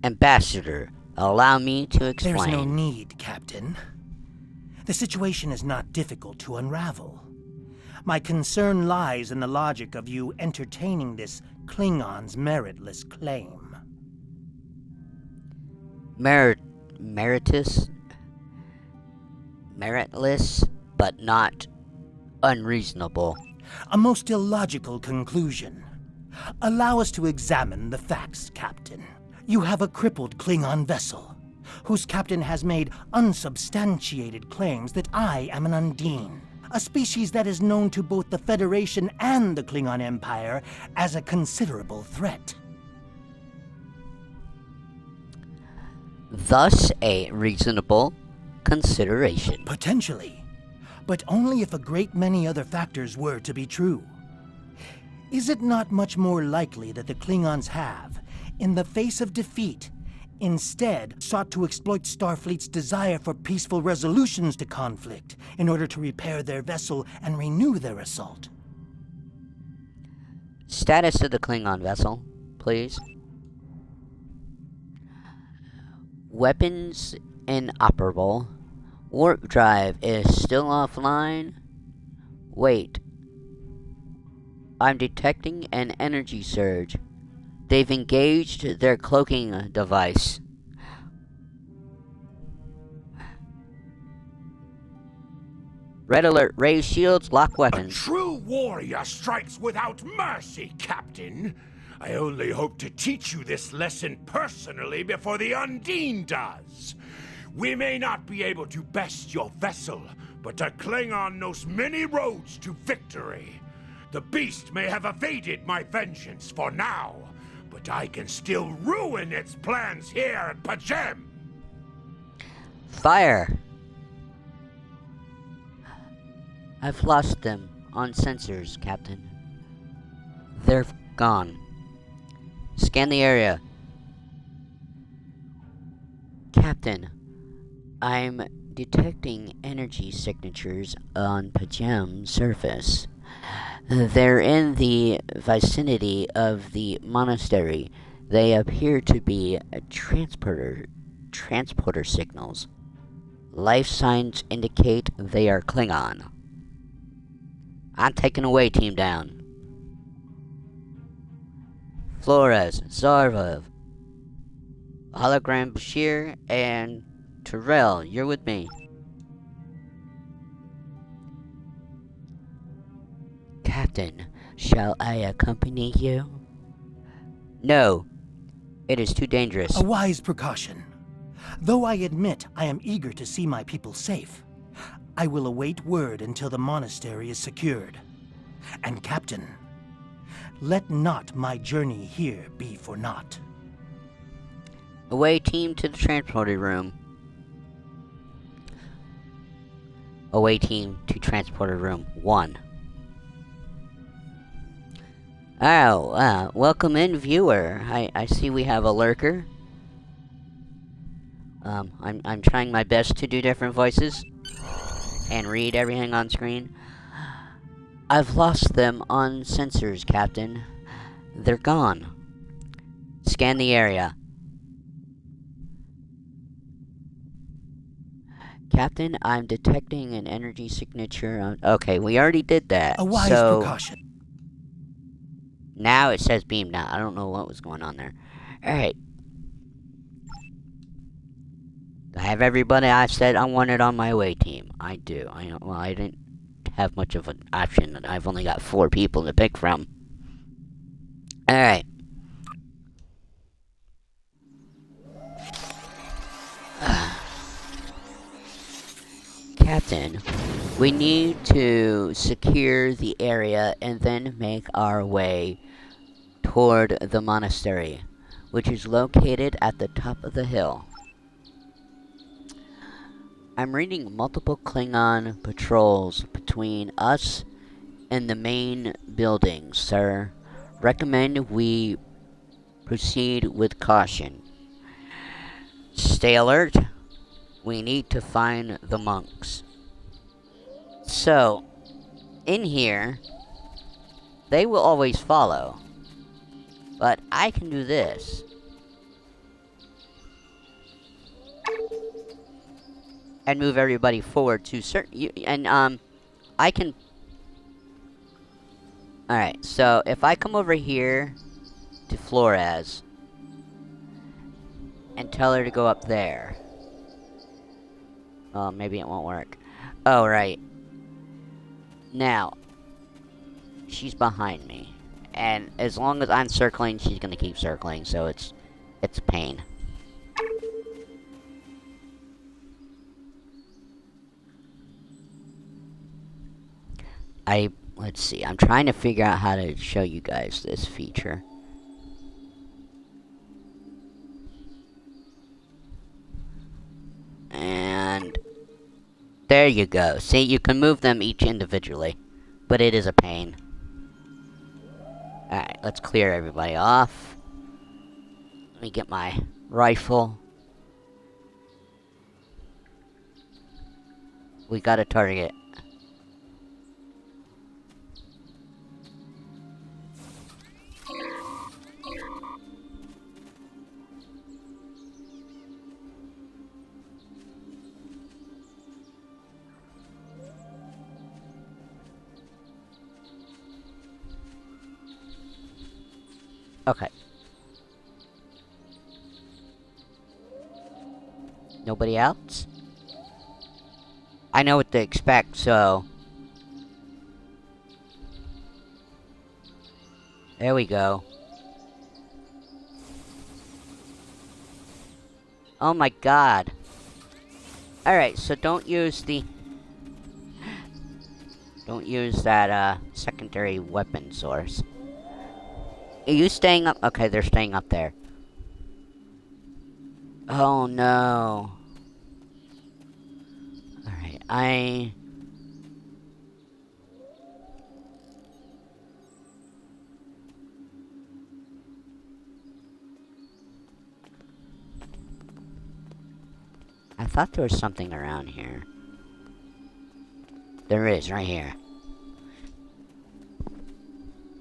Ambassador, allow me to explain. There's no need, Captain. The situation is not difficult to unravel. My concern lies in the logic of you entertaining this Klingon's meritless claim. Meritless, but not unreasonable. A most illogical conclusion. Allow us to examine the facts, Captain. You have a crippled Klingon vessel, whose captain has made unsubstantiated claims that I am an Undine, a species that is known to both the Federation and the Klingon Empire as a considerable threat. Thus, a reasonable consideration. Potentially, but only if a great many other factors were to be true. Is it not much more likely that the Klingons have, in the face of defeat, instead sought to exploit Starfleet's desire for peaceful resolutions to conflict in order to repair their vessel and renew their assault? Status of the Klingon vessel, please. Weapons inoperable. Warp drive is still offline. Wait. I'm detecting an energy surge. They've engaged their cloaking device. Red alert, raise shields, lock weapons. A true warrior strikes without mercy, Captain. I only hope to teach you this lesson personally before the Undine does. We may not be able to best your vessel, but a Klingon knows many roads to victory. The beast may have evaded my vengeance for now, but I can still ruin its plans here at Pajem. Fire! I've lost them on sensors, Captain. They're gone. Scan the area. Captain, I'm detecting energy signatures on Pajem's surface. They're in the vicinity of the monastery. They appear to be transporter signals. Life signs indicate they are Klingon. I'm taking away Team Down. Flores, Zarvov, Hologram Bashir, and Terrell, you're with me. Captain, shall I accompany you? No. It is too dangerous. A wise precaution. Though I admit I am eager to see my people safe, I will await word until the monastery is secured. And Captain, let not my journey here be for naught. Away team to the transporter room. Away team to transporter room 1. Oh, welcome in, viewer. I see we have a lurker. I'm trying my best to do different voices and read everything on screen. I've lost them on sensors, Captain. They're gone. Scan the area. Captain, I'm detecting an energy signature on... Okay, we already did that. A wise precaution. Now it says beam down. I don't know what was going on there. Alright. I have everybody I said I wanted on my away team. I do. I didn't have much of an option. I've only got 4 people to pick from. Alright. Captain, we need to secure the area and then make our way toward the monastery, which is located at the top of the hill. I'm reading multiple Klingon patrols between us and the main building, sir. Recommend we proceed with caution. Stay alert. We need to find the monks. So, in here, they will always follow. But I can do this. And move everybody forward to certain... I can... Alright, so if I come over here to Flores and tell her to go up there. Oh, maybe it won't work. Oh, right. Now, she's behind me. And as long as I'm circling, she's gonna keep circling, so it's a pain. Let's see, I'm trying to figure out how to show you guys this feature. And there you go. See, you can move them each individually, but it is a pain. Alright, let's clear everybody off. Let me get my rifle. We got a target. Okay. Nobody else? I know what to expect, so... There we go. Oh my god. Alright, so don't use the... Don't use that, secondary weapon source. Are you staying up? Okay, they're staying up there. Oh no. Alright, I thought there was something around here. There is, right here.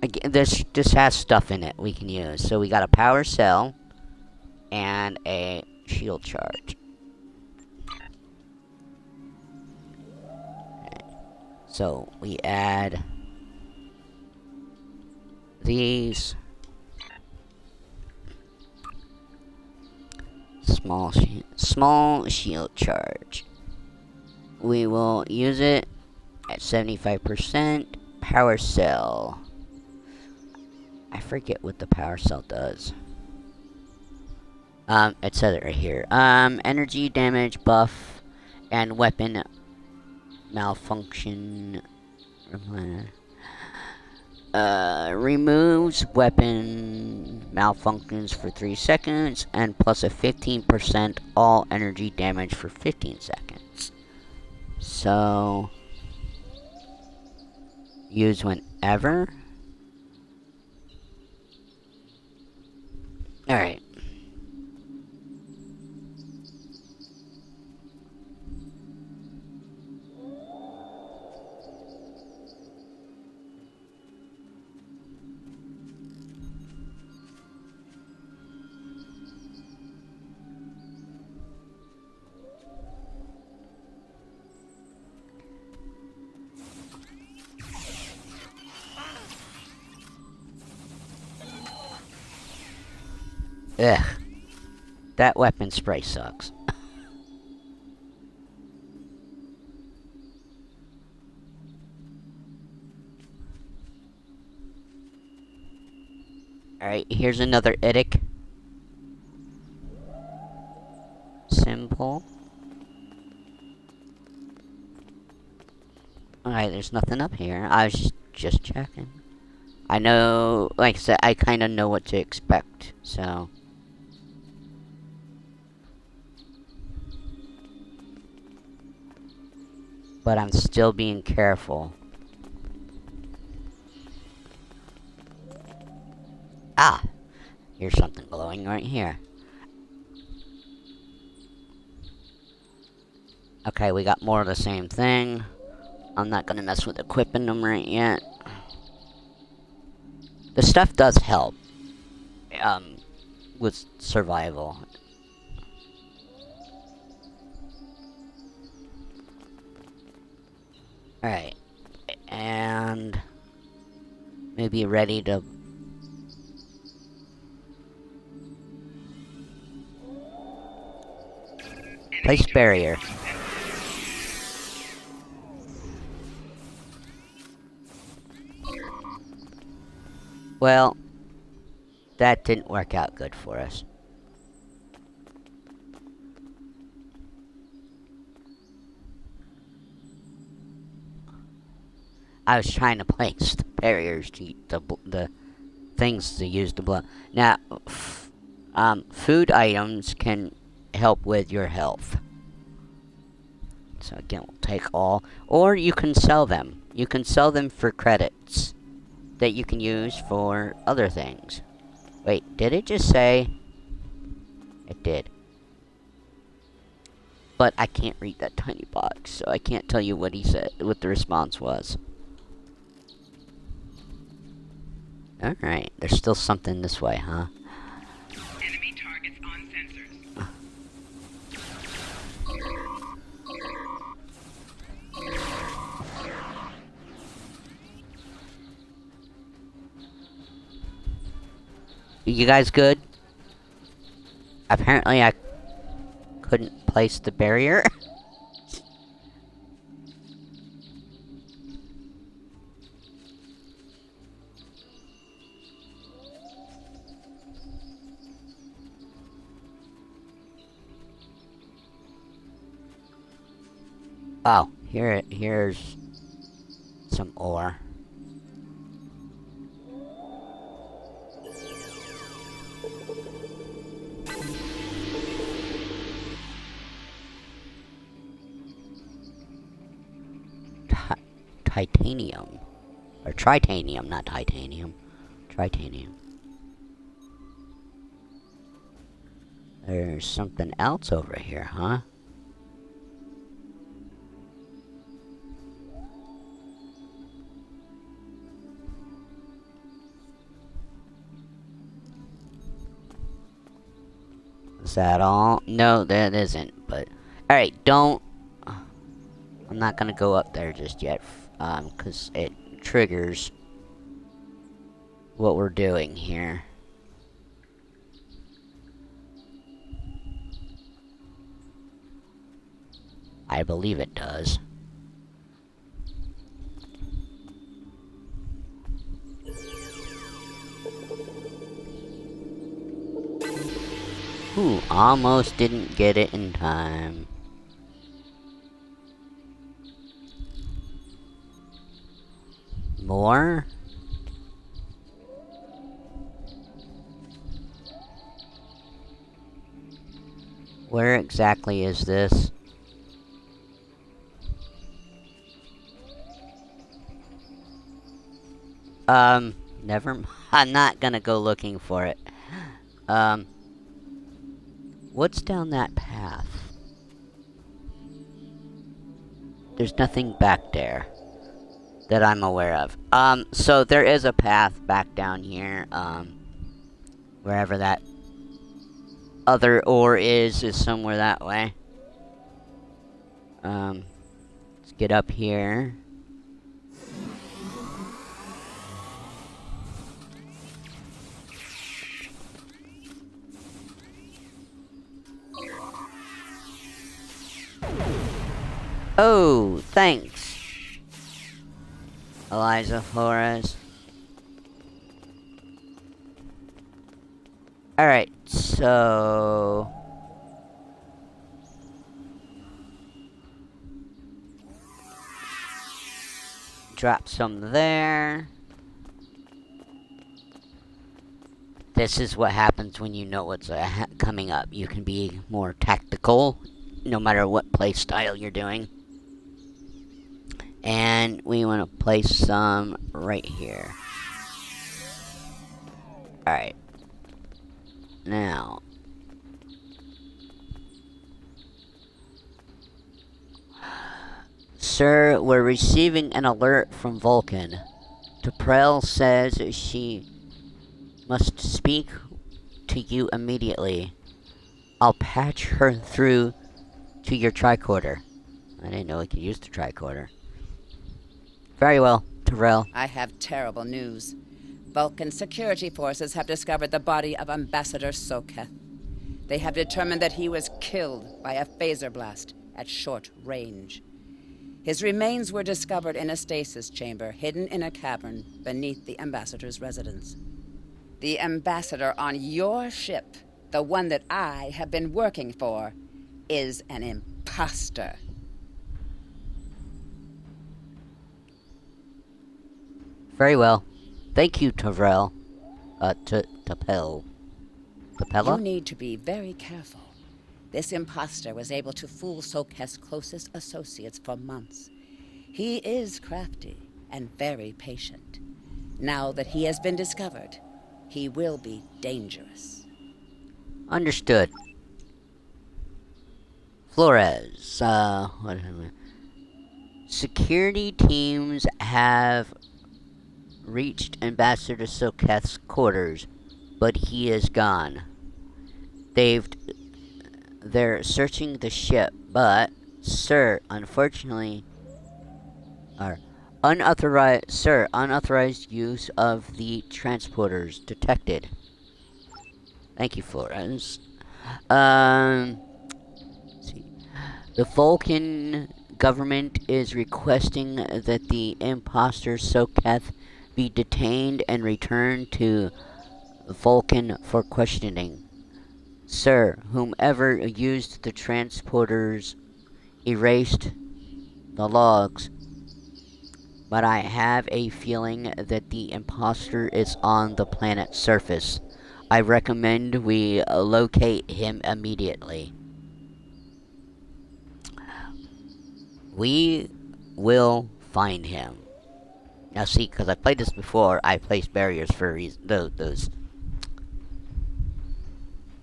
Again, this has stuff in it we can use. So we got a power cell and a shield charge. Okay. So we add these small shield charge. We will use it at 75%. Power cell. I forget what the power cell does. It says it right here. Energy damage buff and weapon malfunction. Removes weapon malfunctions for 3 seconds and plus a 15% all energy damage for 15 seconds. So, use whenever. Alright. Ugh. That weapon spray sucks. Alright, here's another Idic symbol. Alright, there's nothing up here. I was just checking. I know, like I said, I kind of know what to expect, so. But I'm still being careful. Ah! Here's something glowing right here. Okay, we got more of the same thing. I'm not gonna mess with equipping them right yet. The stuff does help. With survival. Alright. And maybe ready to place barrier. Well, that didn't work out good for us. I was trying to place the barriers to the things to use to blow. Now, food items can help with your health. So again, we'll take all, or you can sell them. You can sell them for credits that you can use for other things. Wait, did it just say? It did. But I can't read that tiny box, so I can't tell you what he said, what the response was. Alright, there's still something this way, huh? Enemy targets on sensors. You guys good? Apparently I couldn't place the barrier. Oh, here's some ore. Titanium. Or tritanium, not titanium. Tritanium. There's something else over here, huh? Is that all? No, that isn't, but... Alright, don't... I'm not gonna go up there just yet, because it triggers what we're doing here. I believe it does. Ooh, almost didn't get it in time. More? Where exactly is this? Never mind. I'm not gonna go looking for it. What's down that path? There's nothing back there that I'm aware of. So there is a path back down here, wherever that other ore is somewhere that way. Let's get up here. Oh, thanks, Eliza Flores. Alright, so... drop some there. This is what happens when you know what's coming up. You can be more tactical, no matter what play style you're doing. And we want to place some right here. Alright. Now. Sir, we're receiving an alert from Vulcan. T'Prel says she must speak to you immediately. I'll patch her through to your tricorder. I didn't know I could use the tricorder. Very well, T'Prel. I have terrible news. Vulcan security forces have discovered the body of Ambassador Soketh. They have determined that he was killed by a phaser blast at short range. His remains were discovered in a stasis chamber hidden in a cavern beneath the Ambassador's residence. The Ambassador on your ship, the one that I have been working for, is an imposter. Very well. Thank you, T'Prel. T'Pel. T'Pella? You need to be very careful. This imposter was able to fool Soketh's closest associates for months. He is crafty and very patient. Now that he has been discovered, he will be dangerous. Understood. Flores, security teams have reached Ambassador Soketh's quarters, but he is gone. They're searching the ship, but, sir, unfortunately, unauthorized use of the transporters detected. Thank you, Flores. Let's see. The Vulcan government is requesting that the imposter Soketh be detained and returned to Vulcan for questioning. Sir, whomever used the transporters erased the logs, but I have a feeling that the imposter is on the planet's surface. I recommend we locate him immediately. We will find him. Now see, because I played this before, I placed barriers for a reason. Those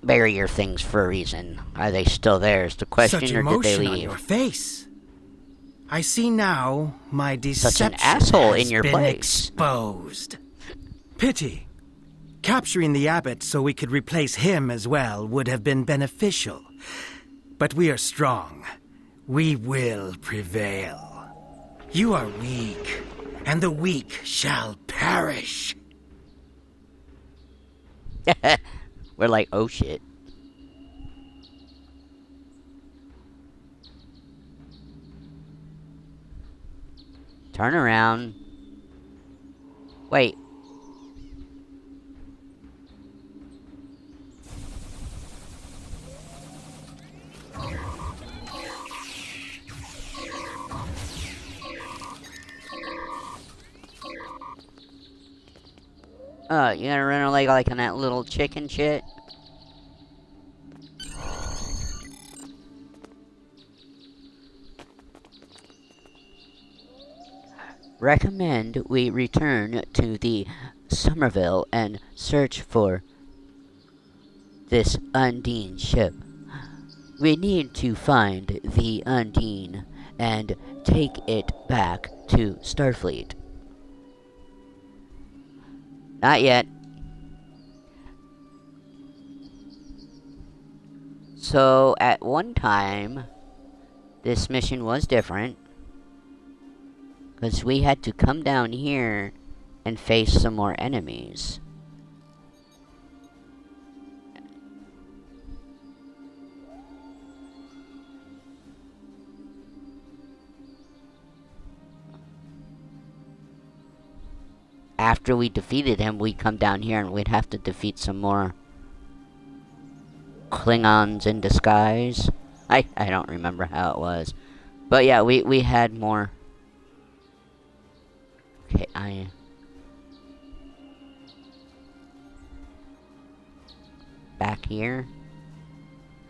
barrier things for a reason. Are they still there is the question, Such or did they emotion on leave? your face. I see now my deception Such an asshole has in your been place. exposed. Pity. Capturing the abbot so we could replace him as well would have been beneficial. But we are strong. We will prevail. You are weak, and the weak shall perish. We're like, oh shit. Turn around. Wait. You gonna run her like on that little chicken shit? Recommend we return to the Somerville and search for this Undine ship. We need to find the Undine and take it back to Starfleet. Not yet. So, at one time, this mission was different. Because we had to come down here and face some more enemies. After we defeated him, we'd come down here and we'd have to defeat some more Klingons in disguise. I don't remember how it was. But yeah, we had more. Okay, back here.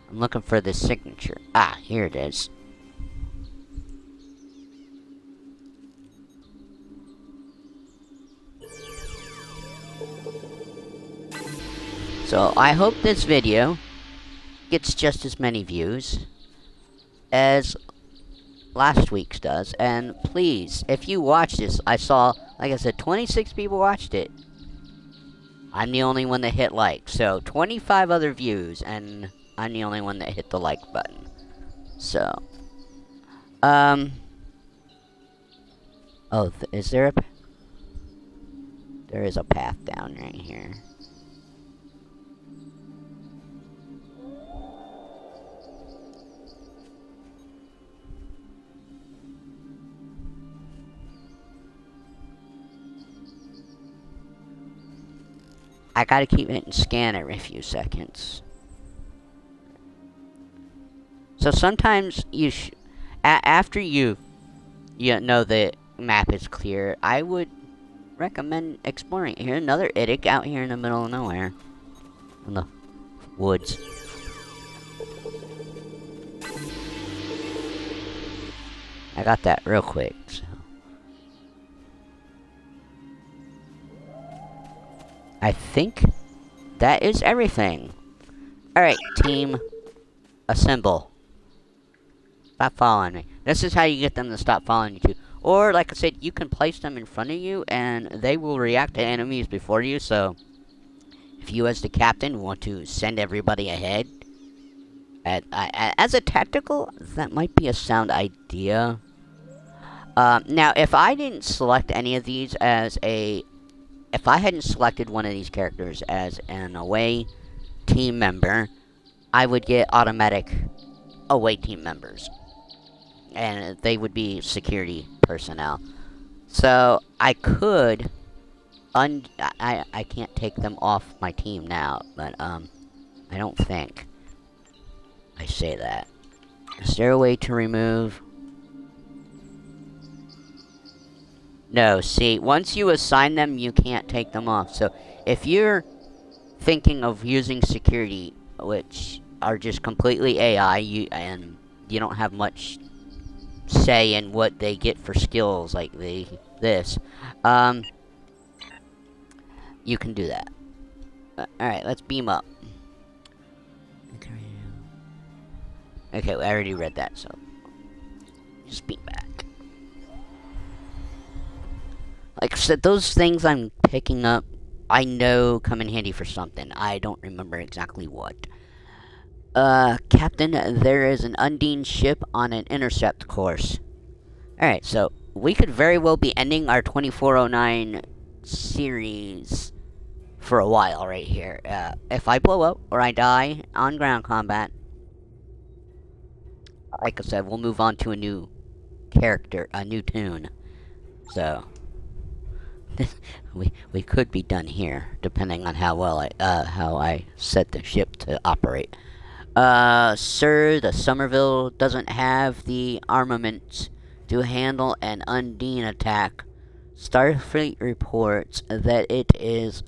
I'm looking for the signature. Ah, here it is. So I hope this video gets just as many views as last week's does. And please, if you watch this, I saw, like I said, 26 people watched it. I'm the only one that hit like. So 25 other views, and I'm the only one that hit the like button. So, oh, is there a... There is a path down right here. I gotta keep hitting scan every few seconds. So sometimes you after you know the map is clear, I would recommend exploring. Here, another idic out here in the middle of nowhere. In the woods. I got that real quick, so. I think that is everything. Alright, team. Assemble. Stop following me. This is how you get them to stop following you too. Or, like I said, you can place them in front of you and they will react to enemies before you. So, if you as the captain want to send everybody ahead, as a tactical, that might be a sound idea. Now, if I didn't select any of these as a... If I hadn't selected one of these characters as an away team member, I would get automatic away team members. And they would be security personnel. So, I could... I can't take them off my team now, but, I don't think I say that. Is there a way to remove... No, see, once you assign them, you can't take them off. So, if you're thinking of using security, which are just completely AI, and you don't have much say in what they get for skills like this, you can do that. Alright, let's beam up. Okay, I already read that, so just beam back. Like I said, those things I'm picking up, I know come in handy for something. I don't remember exactly what. Captain, there is an Undine ship on an intercept course. Alright, so we could very well be ending our 2409 series for a while right here. If I blow up or I die on ground combat, like I said, we'll move on to a new character, a new tune. So... we could be done here, depending on how well how I set the ship to operate. Sir, the Somerville doesn't have the armaments to handle an Undine attack. Starfleet reports that it is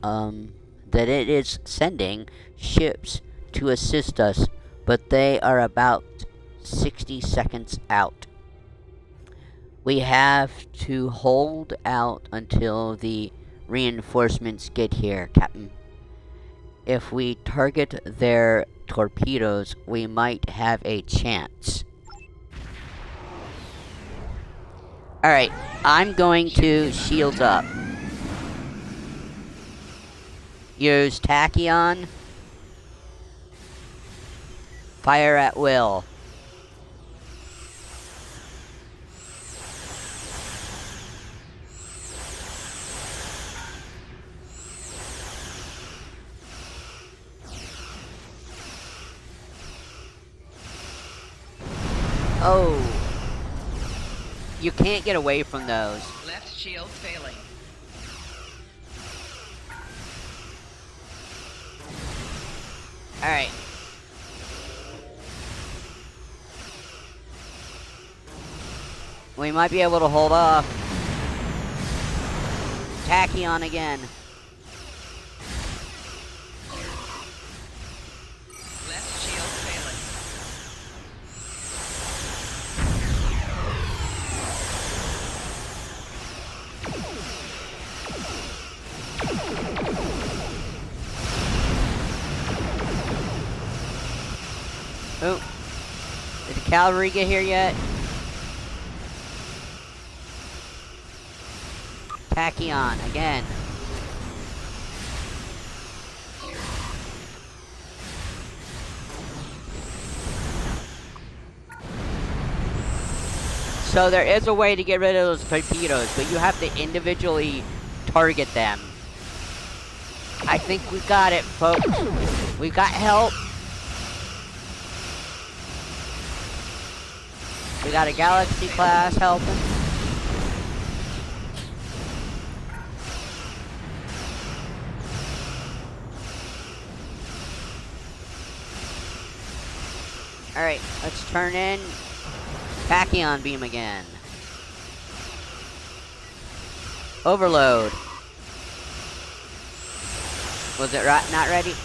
sending ships to assist us, but they are about 60 seconds out. We have to hold out until the reinforcements get here, Captain. If we target their torpedoes, we might have a chance. Alright, I'm going to shield up. Use tachyon. Fire at will. Oh. You can't get away from those. Left shield failing. Alright. We might be able to hold off. Tachyon again. cavalry get here yet? Tachyon, again. So there is a way to get rid of those torpedoes, but you have to individually target them. I think we got it, folks. We got help. We got a Galaxy class helping. Alright, let's turn in Tachyon beam again. Overload. Was it not ready?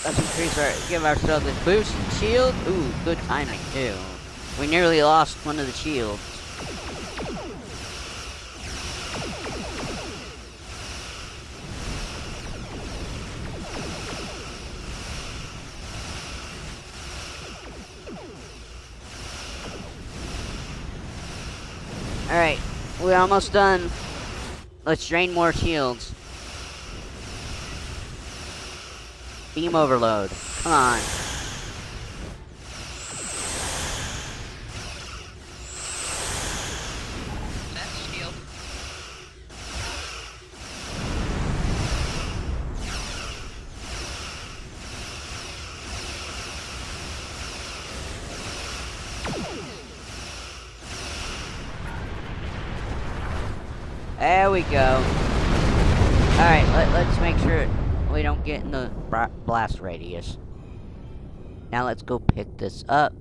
Let's give ourselves a boost and shield. Ooh, good timing too. We nearly lost one of the shields. Alright, we're almost done. Let's drain more shields. Beam overload. Come on. Left shield. There we go. Alright, let's make sure we don't get in the blast radius. Now let's go pick this up.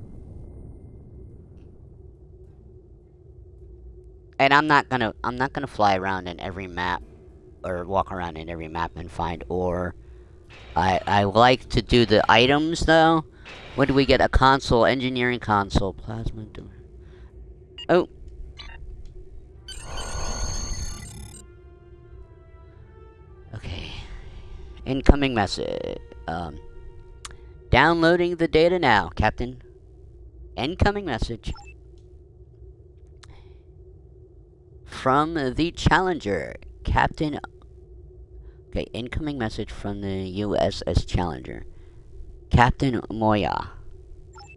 And I'm not gonna fly around in every map or walk around in every map and find ore. I like to do the items though. When do we get? A console, engineering console, plasma. Oh. Okay. Incoming message. Downloading the data now, Captain. Incoming message. From the Challenger, Captain. Okay, incoming message from the USS Challenger. Captain Moya.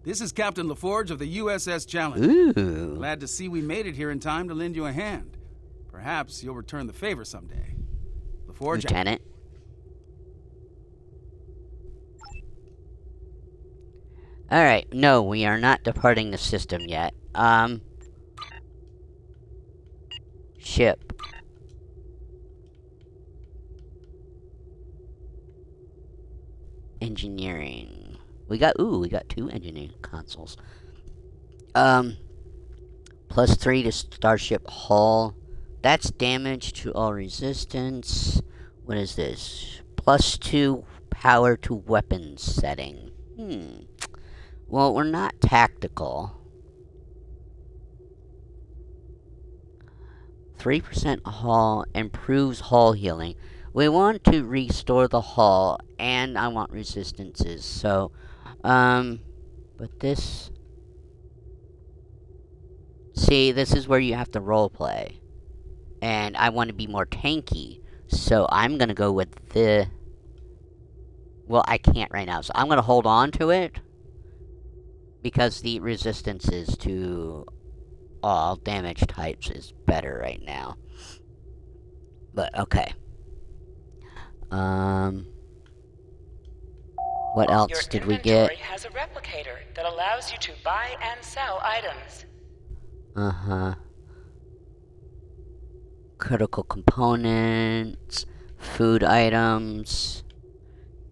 This is Captain LaForge of the USS Challenger. Ooh. Glad to see we made it here in time to lend you a hand. Perhaps you'll return the favor someday. LaForge. Lieutenant. Alright, no, we are not departing the system yet. Ship. Engineering. We got two engineering consoles. +3 to starship hull. That's damage to all resistance. What is this? +2 power to weapons setting. Well, we're not tactical. 3% hull improves hull healing. We want to restore the hull, and I want resistances. So, but this... See, this is where you have to roleplay. And I want to be more tanky. So I'm going to go with the... Well, I can't right now. So I'm going to hold on to it. Because the resistances to all damage types is better right now. But, okay. What else did we get? Your inventory has a replicator that allows you to buy and sell items. Critical components, food items.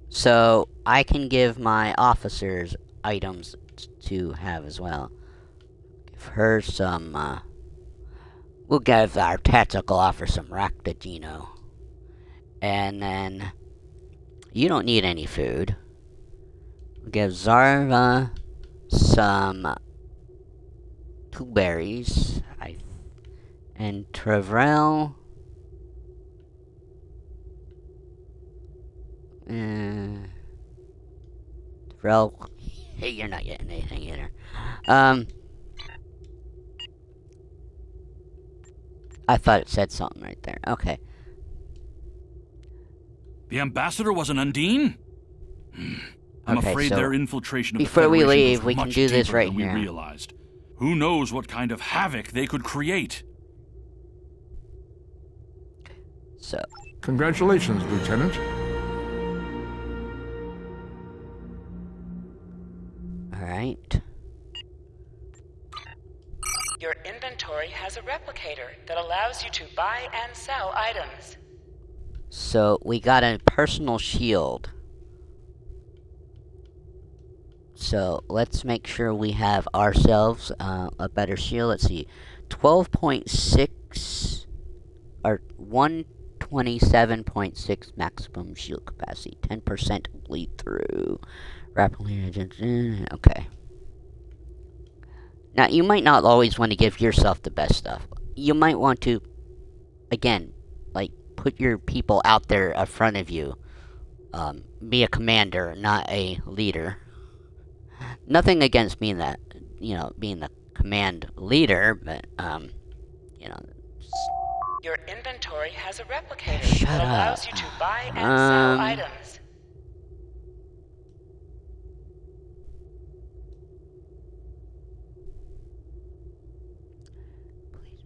So, I can give my officers items to have as well. Give her some, we'll give our tactical officer some Ractagino. And then, you don't need any food. We'll give Zarva some 2 berries. And Travrell... Travrell Hey, you're not getting anything either. I thought it said something right there. Okay. The ambassador was an Undine? I'm Okay, afraid so their infiltration of the before we Federation leave, goes we can much do this deeper right than we here. realized. Who knows what kind of havoc they could create? So, Congratulations, Lieutenant. alright. Your inventory has a replicator that allows you to buy and sell items. So, we got a personal shield. So, let's make sure we have ourselves a better shield. Let's see. 12.6 or 127.6 maximum shield capacity. 10% bleed through. Rapidly. Okay. Now, you might not always want to give yourself the best stuff. You might want to, again, like, put your people out there in front of you. Be a commander, not a leader. Nothing against being that, being the command leader, but, Your inventory has a replicator Shut that allows up. you to buy and sell items.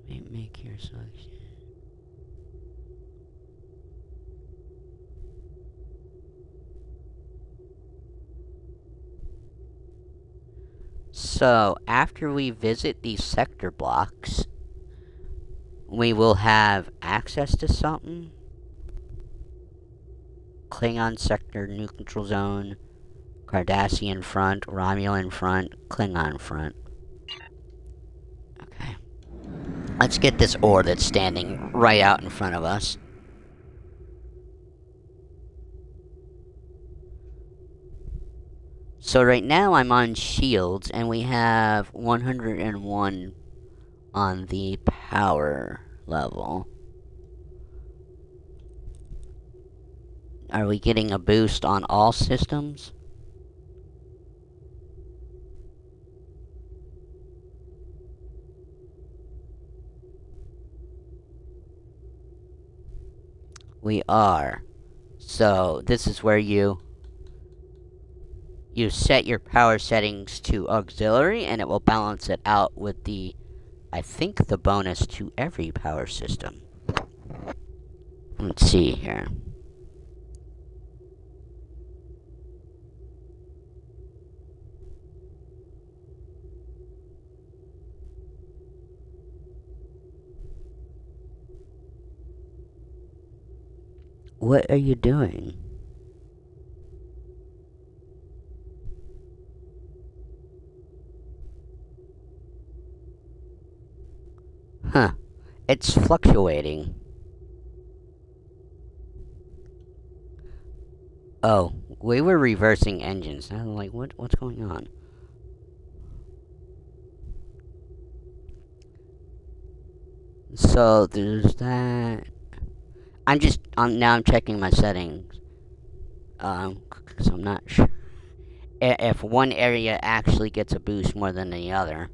Please make your selection. So, after we visit these sector blocks, we will have access to something. Klingon sector, new control zone, Cardassian front, Romulan front, Klingon front. Okay. Let's get this ore that's standing right out in front of us. So right now I'm on shields, and we have 101 on the power level. Are we getting a boost on all systems? We are. So this is where you set your power settings to auxiliary, and it will balance it out with the, I think, the bonus to every power system. Let's see here. What are you doing? Huh. It's fluctuating. Oh, we were reversing engines. I was like, what's going on? So there's that. Now I'm checking my settings. Cause I'm not sure if one area actually gets a boost more than the other.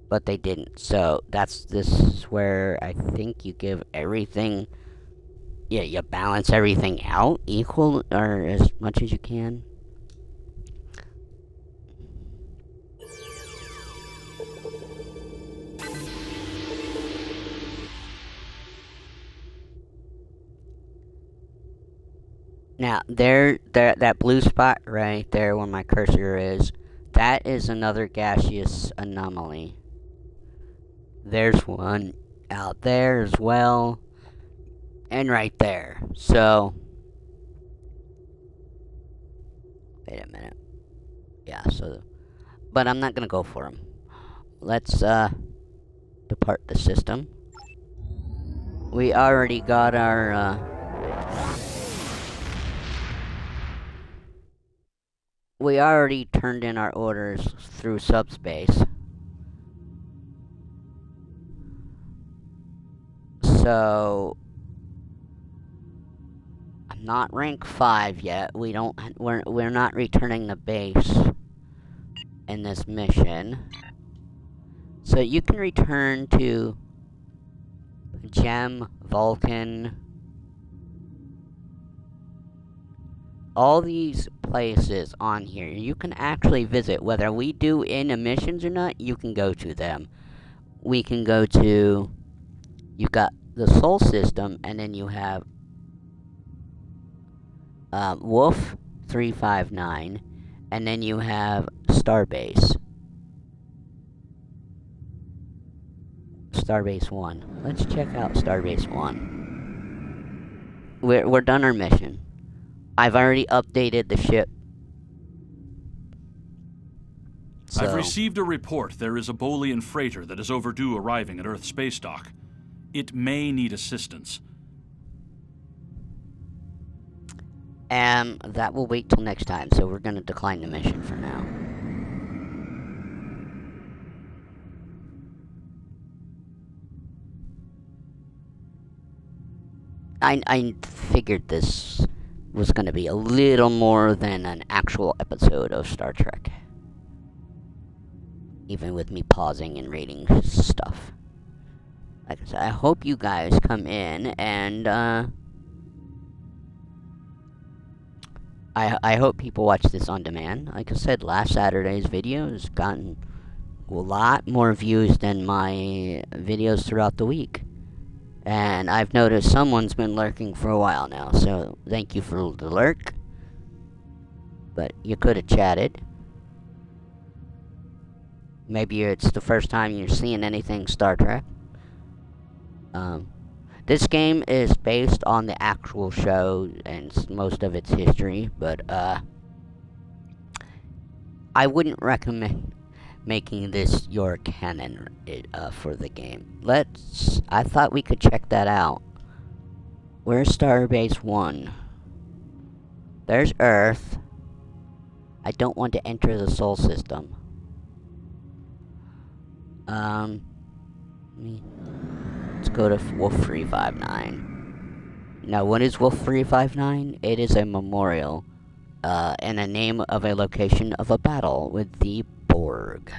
But they didn't. So this is where I think you give everything. Yeah, you balance everything out equal or as much as you can. Now, that blue spot right there where my cursor is, that is another gaseous anomaly. There's one out there as well, and right there. So, wait a minute. Yeah, but I'm not gonna go for them. Let's, depart the system. We already got our, we already turned in our orders through subspace. So, I'm not rank 5 yet. We're not returning the base in this mission. So you can return to Gem, Vulcan, all these places on here. You can actually visit, whether we do in missions or not, you can go to them. We can go to, you've got the Sol System, and then you have Wolf 359, and then you have Starbase. Starbase 1. Let's check out Starbase 1. We're done our mission. I've already updated the ship. So, I've received a report there is a Bolian freighter that is overdue arriving at Earth space dock. It may need assistance. that will wait till next time, so we're gonna decline the mission for now. I figured this was going to be a little more than an actual episode of Star Trek. Even with me pausing and reading stuff. Like I said, I hope you guys come in and, I hope people watch this on demand. Like I said, last Saturday's video has gotten a lot more views than my videos throughout the week. And I've noticed someone's been lurking for a while now, so thank you for the lurk. But you could have chatted. Maybe it's the first time you're seeing anything Star Trek. This game is based on the actual show and most of its history, but I wouldn't recommend making this your canon for the game. I thought we could check that out. Where's Starbase 1? There's Earth. I don't want to enter the Sol System. Let's go to Wolf 359. Now, what is Wolf 359? It is a memorial, and a name of a location of a battle with the Borg.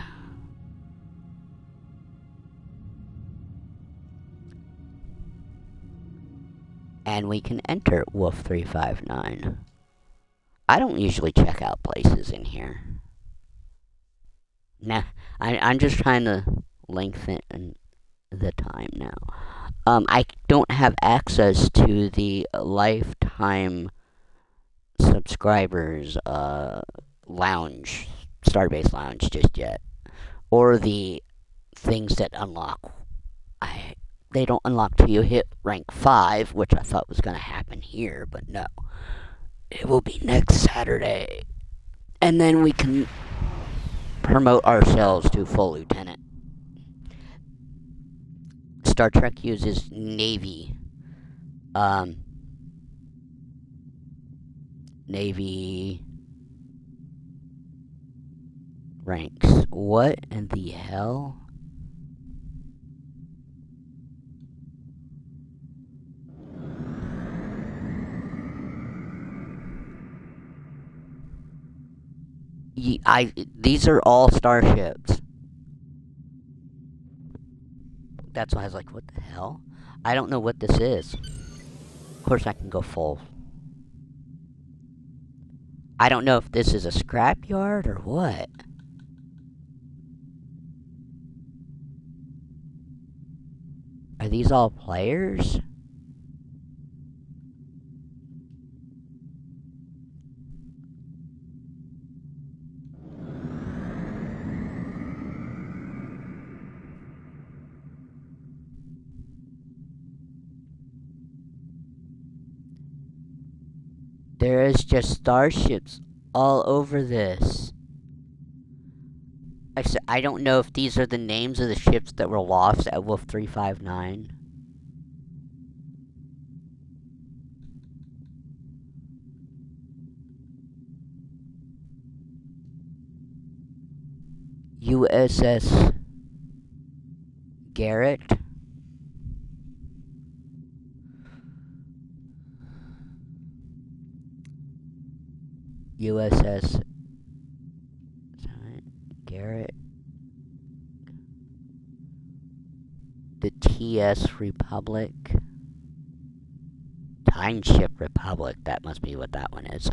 And we can enter Wolf 359. I don't usually check out places in here. Nah, I'm just trying to lengthen the time now. I don't have access to the lifetime subscribers lounge, Starbase Lounge just yet, or the things that unlock. They don't unlock till you hit rank 5, which I thought was going to happen here, but no. It will be next Saturday. And then we can promote ourselves to full lieutenant. Star Trek uses Navy. Navy ranks. What in the hell? These are all starships. That's why I was like, what the hell? I don't know what this is. Of course I can go full. I don't know if this is a scrapyard or what. Are these all players? There is just starships all over this. I don't know if these are the names of the ships that were lost at Wolf 359. USS Garrett. USS Garrett, the TS Republic, Timeship Republic, that must be what that one is,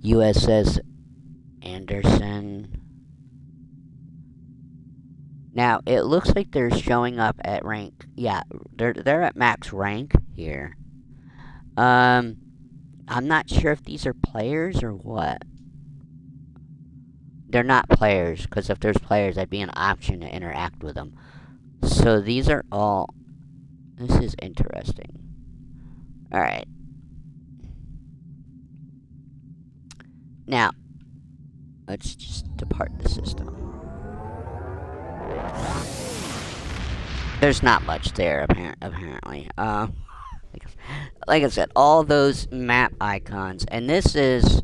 USS Anderson. Now, it looks like they're showing up at rank, yeah, they're at max rank here. I'm not sure if these are players or what. They're not players, because if there's players, that'd be an option to interact with them. So these are all... This is interesting. Alright. Now, let's just depart the system. There's not much there, apparently. Like I said, all those map icons, and this is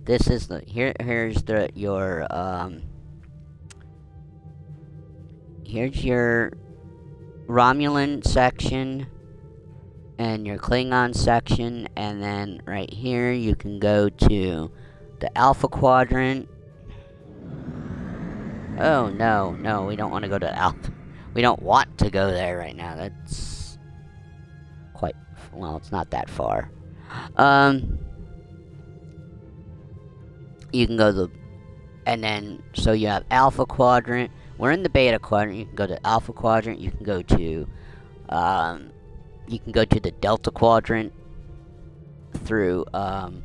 the here's your here's your Romulan section and your Klingon section, and then right here you can go to the Alpha Quadrant. Oh no, we don't want to go to Alpha. We don't want to go there right now. That's quite, well, it's not that far. You can go to, and then, so you have Alpha Quadrant. We're in the Beta Quadrant. You can go to Alpha Quadrant. You can go to the Delta Quadrant through some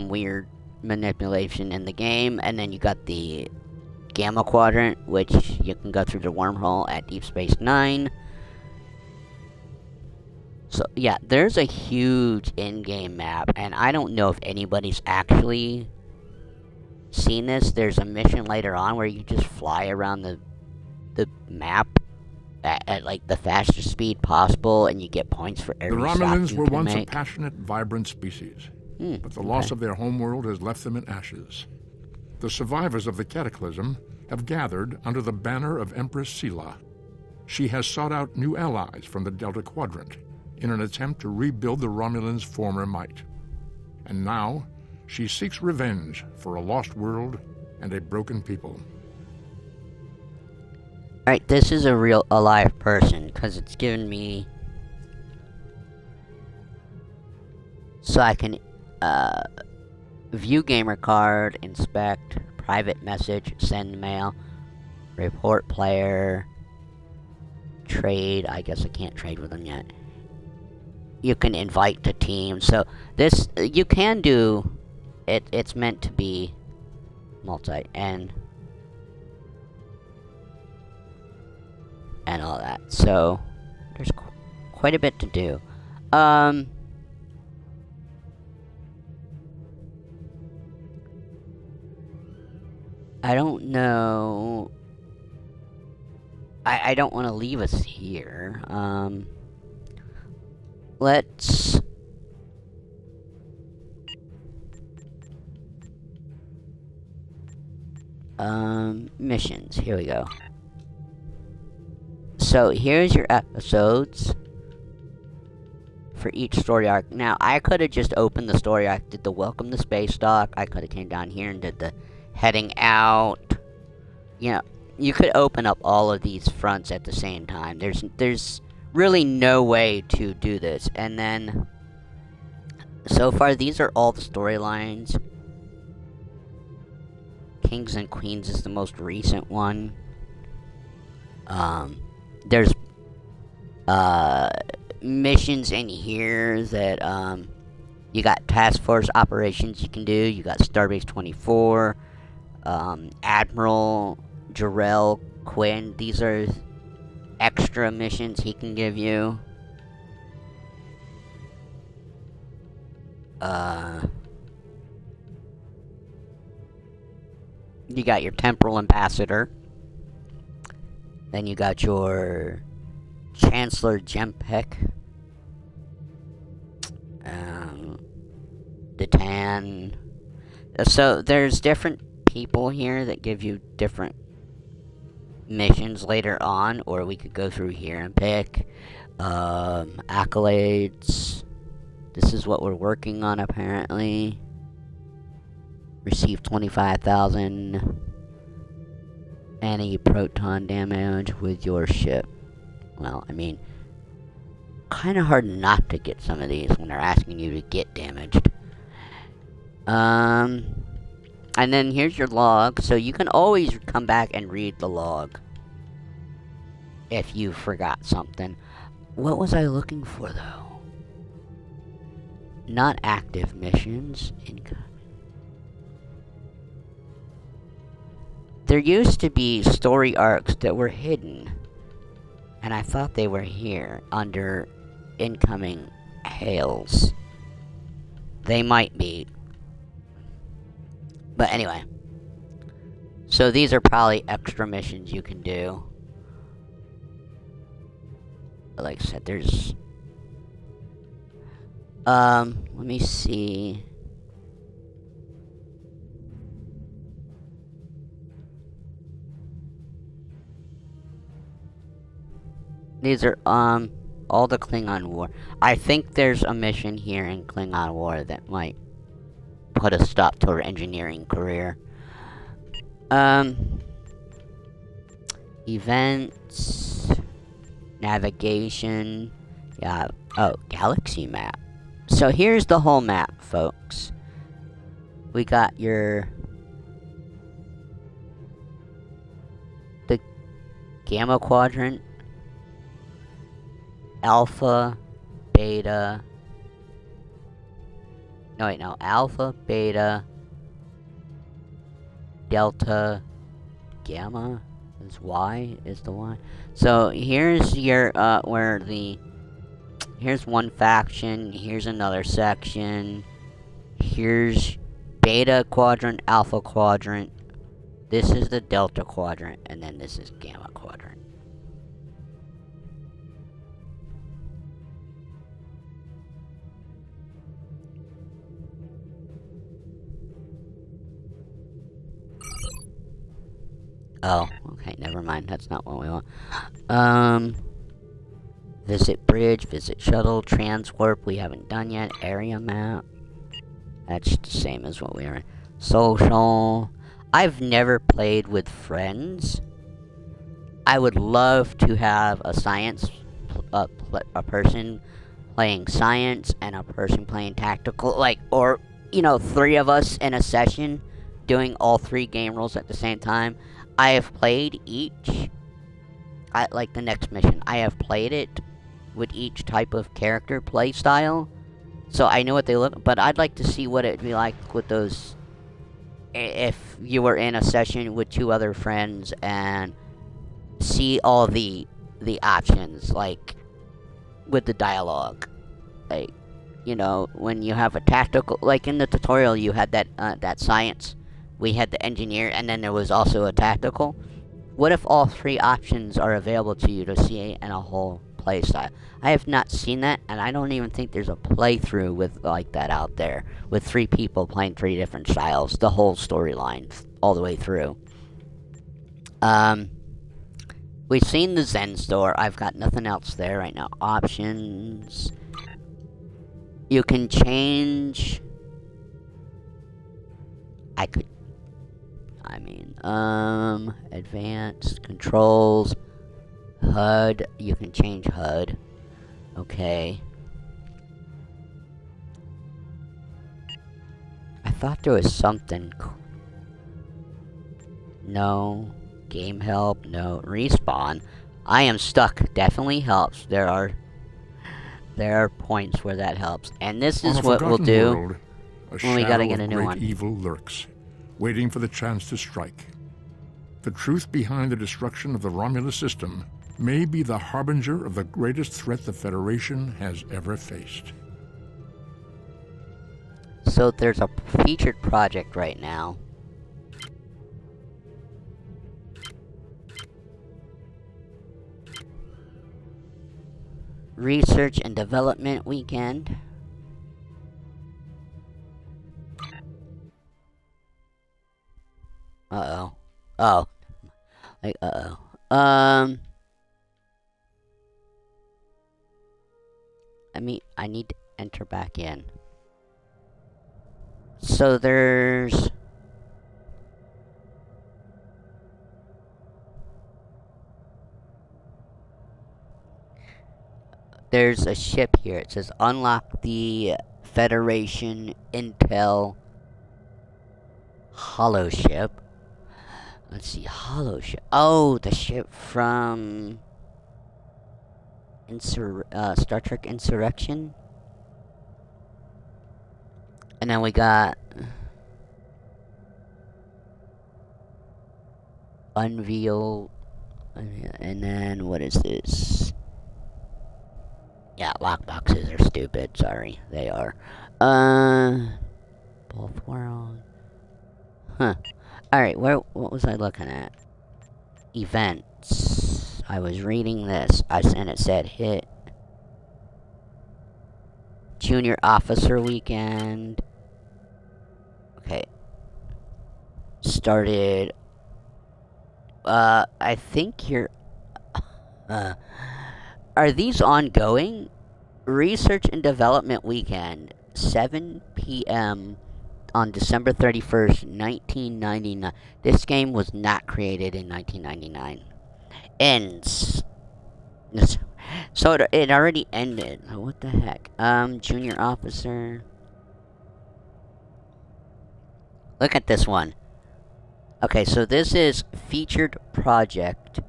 weird manipulation in the game, and then you got the Gamma Quadrant, which you can go through the wormhole at Deep Space Nine. So yeah, there's a huge in-game map, and I don't know if anybody's actually seen this. There's a mission later on where you just fly around the map at like the fastest speed possible, and you get points for every stop you can make. The Romulans were once a passionate, vibrant species, but the loss of their homeworld has left them in ashes. The survivors of the cataclysm have gathered under the banner of Empress Sela. She has sought out new allies from the Delta Quadrant in an attempt to rebuild the Romulans' former might. And now, she seeks revenge for a lost world and a broken people. Alright, this is a real, alive person, because it's given me... So I can, view gamer card, inspect, private message, send mail, report player, trade. I guess I can't trade with them yet. You can invite to team. So this, you can do it. It's meant to be multi and all that. So there's quite a bit to do. I don't know. I don't want to leave us here. Let's... missions. Here we go. So, here's your episodes for each story arc. Now, I could have just opened the story arc, did the Welcome to Space Dock. I could have came down here and did the Heading Out. You know, you could open up all of these fronts at the same time. There's really no way to do this. And then, so far, these are all the storylines. Kings and Queens is the most recent one. There's missions in here that you got task force operations you can do. You got Starbase 24, Admiral Jarrell Quinn. These are extra missions he can give you. You got your Temporal Ambassador. Then you got your Chancellor Jempek. Detan. So there's different people here that give you different missions later on, or we could go through here and pick accolades. This is what we're working on, apparently. Receive 25,000 anti-proton damage with your ship. Well, I mean, kind of hard not to get some of these when they're asking you to get damaged. And then here's your log, so you can always come back and read the log if you forgot something. What was I looking for, though? Not active missions. There used to be story arcs that were hidden, and I thought they were here under incoming hails. They might be. But anyway. So these are probably extra missions you can do. Like I said, there's... let me see. These are, all the Klingon War. I think there's a mission here in Klingon War that might put a stop to her engineering career. Events, navigation, yeah, oh, galaxy map. So here's the whole map, folks. We got the Gamma Quadrant, Alpha, Beta, Alpha, Beta, Delta, Gamma is Y, is the Y. So here's your, here's one faction, here's another section, here's Beta Quadrant, Alpha Quadrant, this is the Delta Quadrant, and then this is Gamma Quadrant. Oh, okay, never mind. That's not what we want. Visit bridge, visit shuttle, transwarp, we haven't done yet. Area map. That's the same as what we were in. Social. I've never played with friends. I would love to have a science, a person playing science and a person playing tactical, like, or, you know, 3 of us in a session doing all 3 game roles at the same time. I have played each, like the next mission, I have played it with each type of character play style, so I know what they look, but I'd like to see what it'd be like with those, if you were in a session with 2 other friends, and see all the options, like, with the dialogue, like, you know, when you have a tactical, like in the tutorial you had that science, we had the engineer, and then there was also a tactical. What if all 3 options are available to you to see in a whole play style? I have not seen that, and I don't even think there's a playthrough with like that out there, with 3 people playing 3 different styles, the whole storyline, all the way through. We've seen the Zen store. I've got nothing else there right now. Options. You can change... advanced controls, HUD, you can change HUD, okay. I thought there was something, no, game help, no, respawn, I am stuck, definitely helps, there are points where that helps, and this is what we'll do when we gotta get a new one. Evil lurks, waiting for the chance to strike. The truth behind the destruction of the Romulus system may be the harbinger of the greatest threat the Federation has ever faced. So there's a featured project right now. Research and Development Weekend. Uh-oh. Oh. Like, uh-oh. I mean, I need to enter back in. So there's a ship here. It says unlock the Federation Intel Hollow ship. Let's see, Hollow ship. Oh, the ship from Star Trek Insurrection. And then we got Unveil. And then what is this? Yeah, lockboxes are stupid. Sorry, they are. Both world. Huh. Alright, what was I looking at? Events. I was reading this, and it said hit Junior Officer Weekend. Okay. Started. I think you're. Are these ongoing? Research and Development Weekend, 7 p.m. on December 31st, 1999. This game was not created in 1999. Ends. So it already ended. What the heck? Junior Officer. Look at this one. Okay, so this is featured project.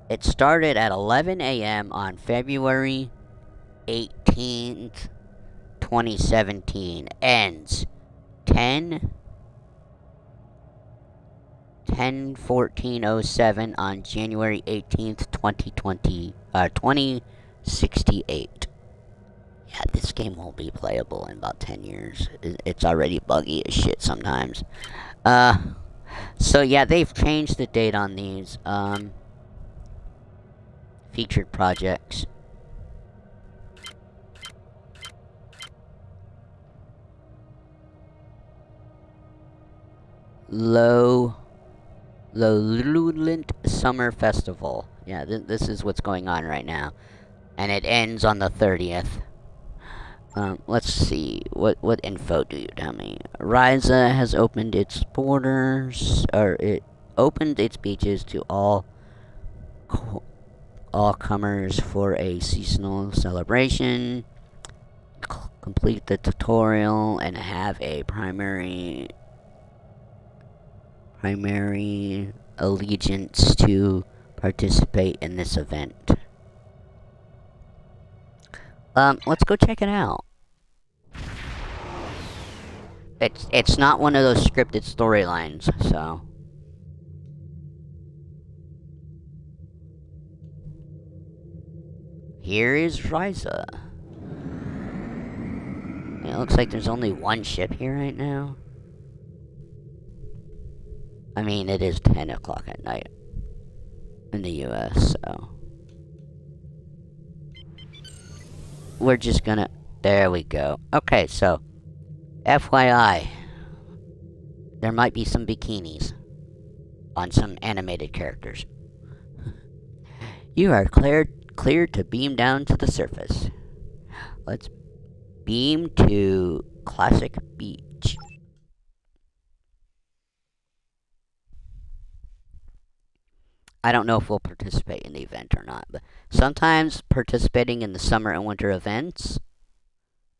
It started at 11 a.m. on February 18th, 2017. Ends 10/14/07 on January 18th, 2068. Yeah, this game won't be playable in about 10 years. It's already buggy as shit sometimes. So yeah, they've changed the date on these, featured projects. Lowland Summer Festival. Yeah, this is what's going on right now. And it ends on the 30th. Let's see. What info do you tell me? Ryza has opened its borders, or it opened its beaches to all comers for a seasonal celebration. Complete the tutorial and have a primary allegiance to participate in this event. Let's go check it out. It's not one of those scripted storylines, so. Here is Ryza. It looks like there's only one ship here right now. I mean, it is 10 o'clock at night in the US, so. We're just gonna... There we go. Okay, so. FYI. There might be some bikinis on some animated characters. You are cleared to beam down to the surface. Let's beam to Classic Beach. I don't know if we'll participate in the event or not, but sometimes participating in the summer and winter events,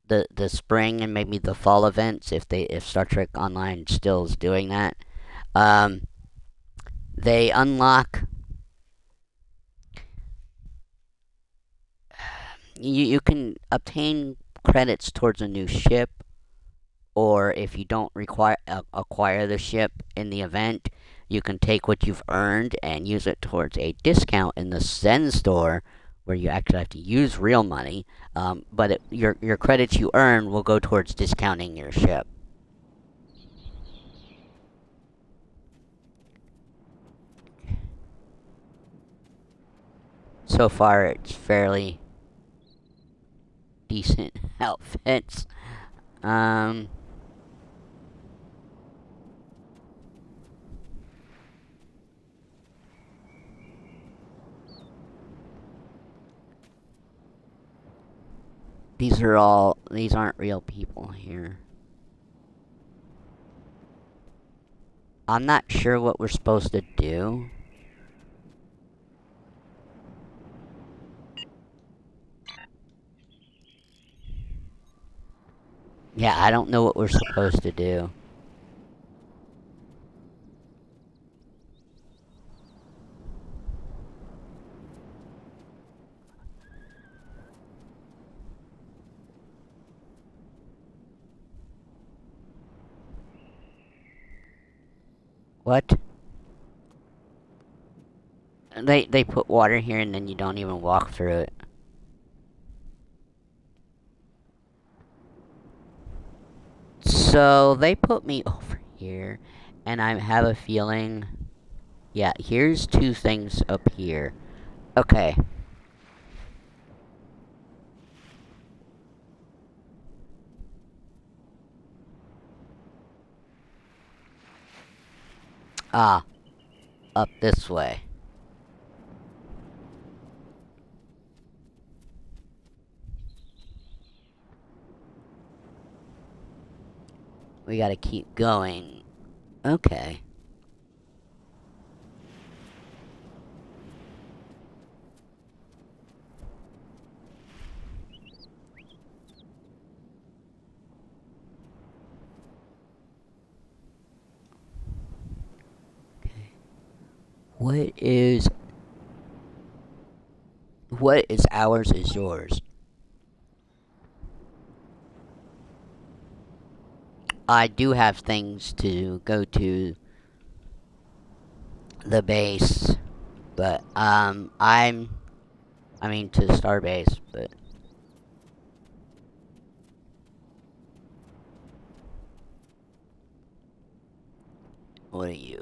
the spring and maybe the fall events, if Star Trek Online still is doing that, they unlock. You can obtain credits towards a new ship, or if you don't acquire the ship in the event, you can take what you've earned and use it towards a discount in the Zen store, where you actually have to use real money. But your credits you earn will go towards discounting your ship. So far, it's fairly decent outfits. These aren't real people here. I'm not sure what we're supposed to do. Yeah, I don't know what we're supposed to do. What? They put water here and then you don't even walk through it. So they put me over here and I have a feeling, yeah, here's two things up here. Okay. Ah, up this way. We gotta keep going. Okay. What is ours is yours? I do have things to go to the base, but I mean to the starbase, but what are you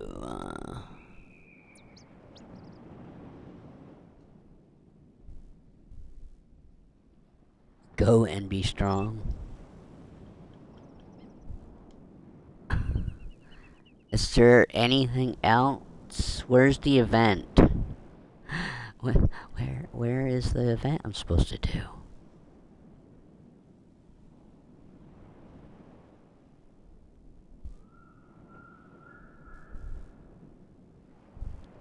go and be strong? Is there anything else? Where's the event? Where is the event I'm supposed to do?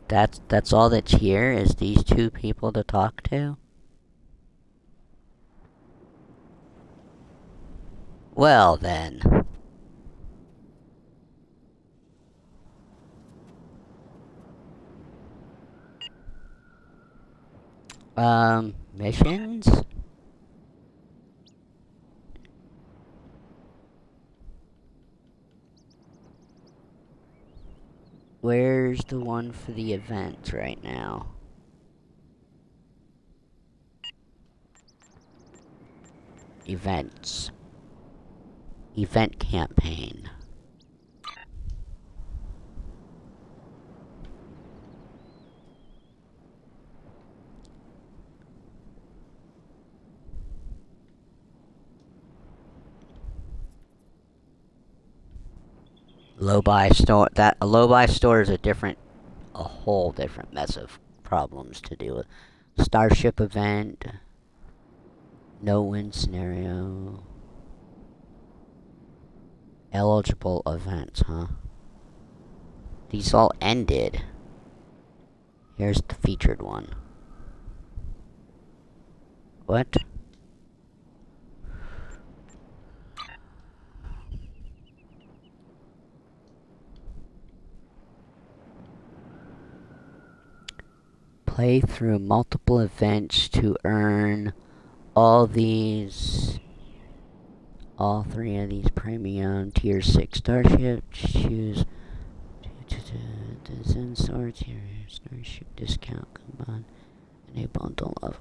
That's all that's here is these two people to talk to? Well then. Missions? Where's the one for the event right now? Events. Event campaign. Low buy store. A low buy store is a whole different mess of problems to deal with. Starship event. No win scenario. Eligible events, huh? These all ended. Here's the featured one. What? Play through multiple events to earn all three of these premium tier 6 starships. Choose the Sensor tier starship discount combined and a bundle of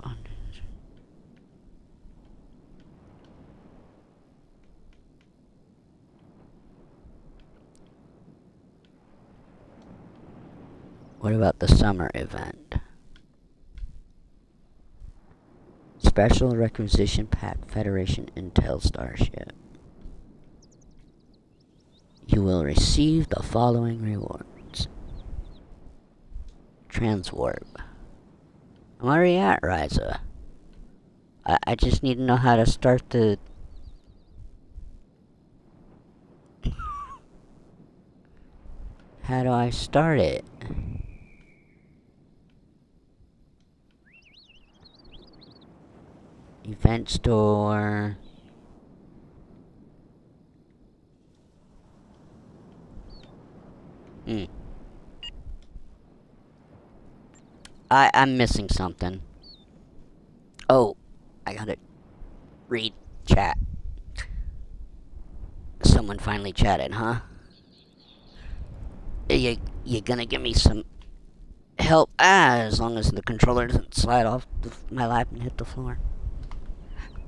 What about the summer event? Special Requisition Pack Federation Intel Starship. You will receive the following rewards. Transwarp. I'm already at Ryza. I just need to know how to start the... How do I start it? Event store... I'm missing something. Oh, I gotta read chat. Someone finally chatted, huh? You gonna give me some help? As long as the controller doesn't slide off my lap and hit the floor.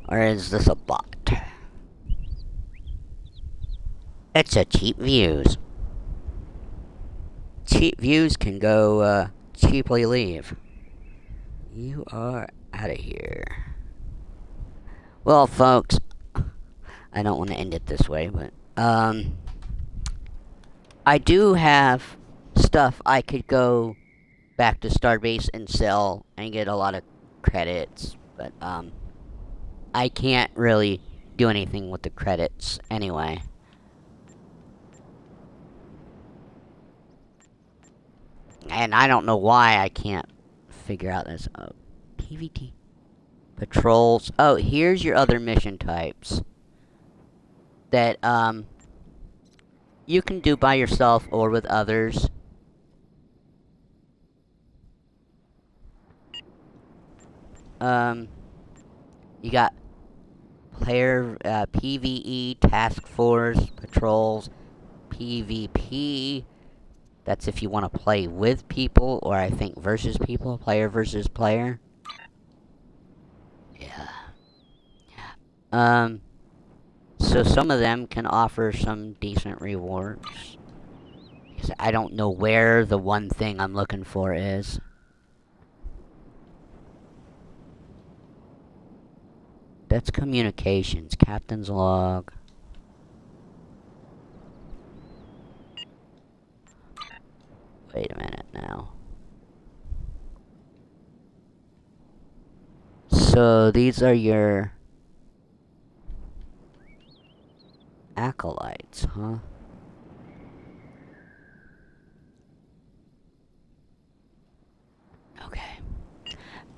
Or is this a bot? It's a cheap views. Cheap views can go, cheaply leave. You are out of here. Well, folks, I don't want to end it this way, but, I do have stuff I could go back to Starbase and sell and get a lot of credits, but, I can't really do anything with the credits anyway. And I don't know why I can't figure out this. Oh, PVT. Patrols. Oh, here's your other mission types. That, you can do by yourself or with others. You got player, PvE, task force, patrols, PvP. That's if you want to play with people, or I think versus people, player versus player. Yeah. So some of them can offer some decent rewards. Because I don't know where the one thing I'm looking for is. That's communications, captain's log. Wait a minute now. So these are your acolytes, huh? Okay.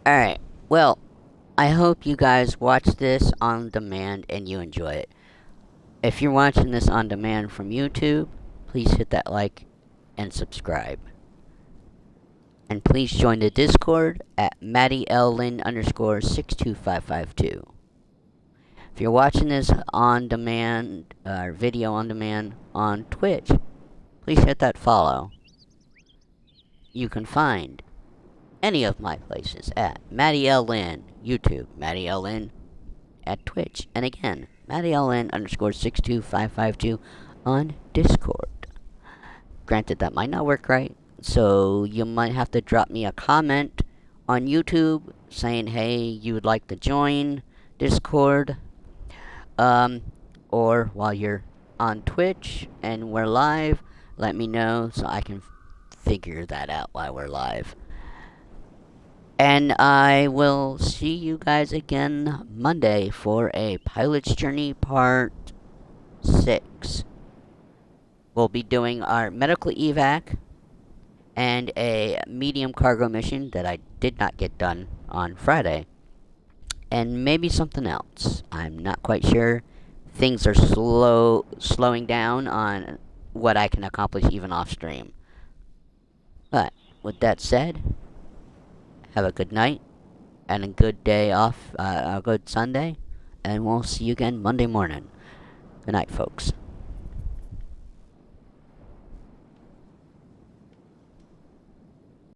Alright, well, I hope you guys watch this on demand and you enjoy it. If you're watching this on demand from YouTube, please hit that like and subscribe. And please join the Discord at MattyLLin_62552. If you're watching this on demand, video on demand on Twitch, please hit that follow. You can find any of my places at MattyLLin, YouTube, MattyLLin at Twitch, and again, MattyLLin_62552 on Discord. Granted, that might not work right, so you might have to drop me a comment on YouTube saying, hey, you would like to join Discord, or while you're on Twitch and we're live, let me know so I can figure that out while we're live. And I will see you guys again Monday for a Pilot's Journey Part 6. We'll be doing our medical evac and a medium cargo mission that I did not get done on Friday. And maybe something else. I'm not quite sure. Things are slowing down on what I can accomplish even off stream. But with that said, have a good night and a good day off, a good Sunday, and we'll see you again Monday morning. Good night, folks.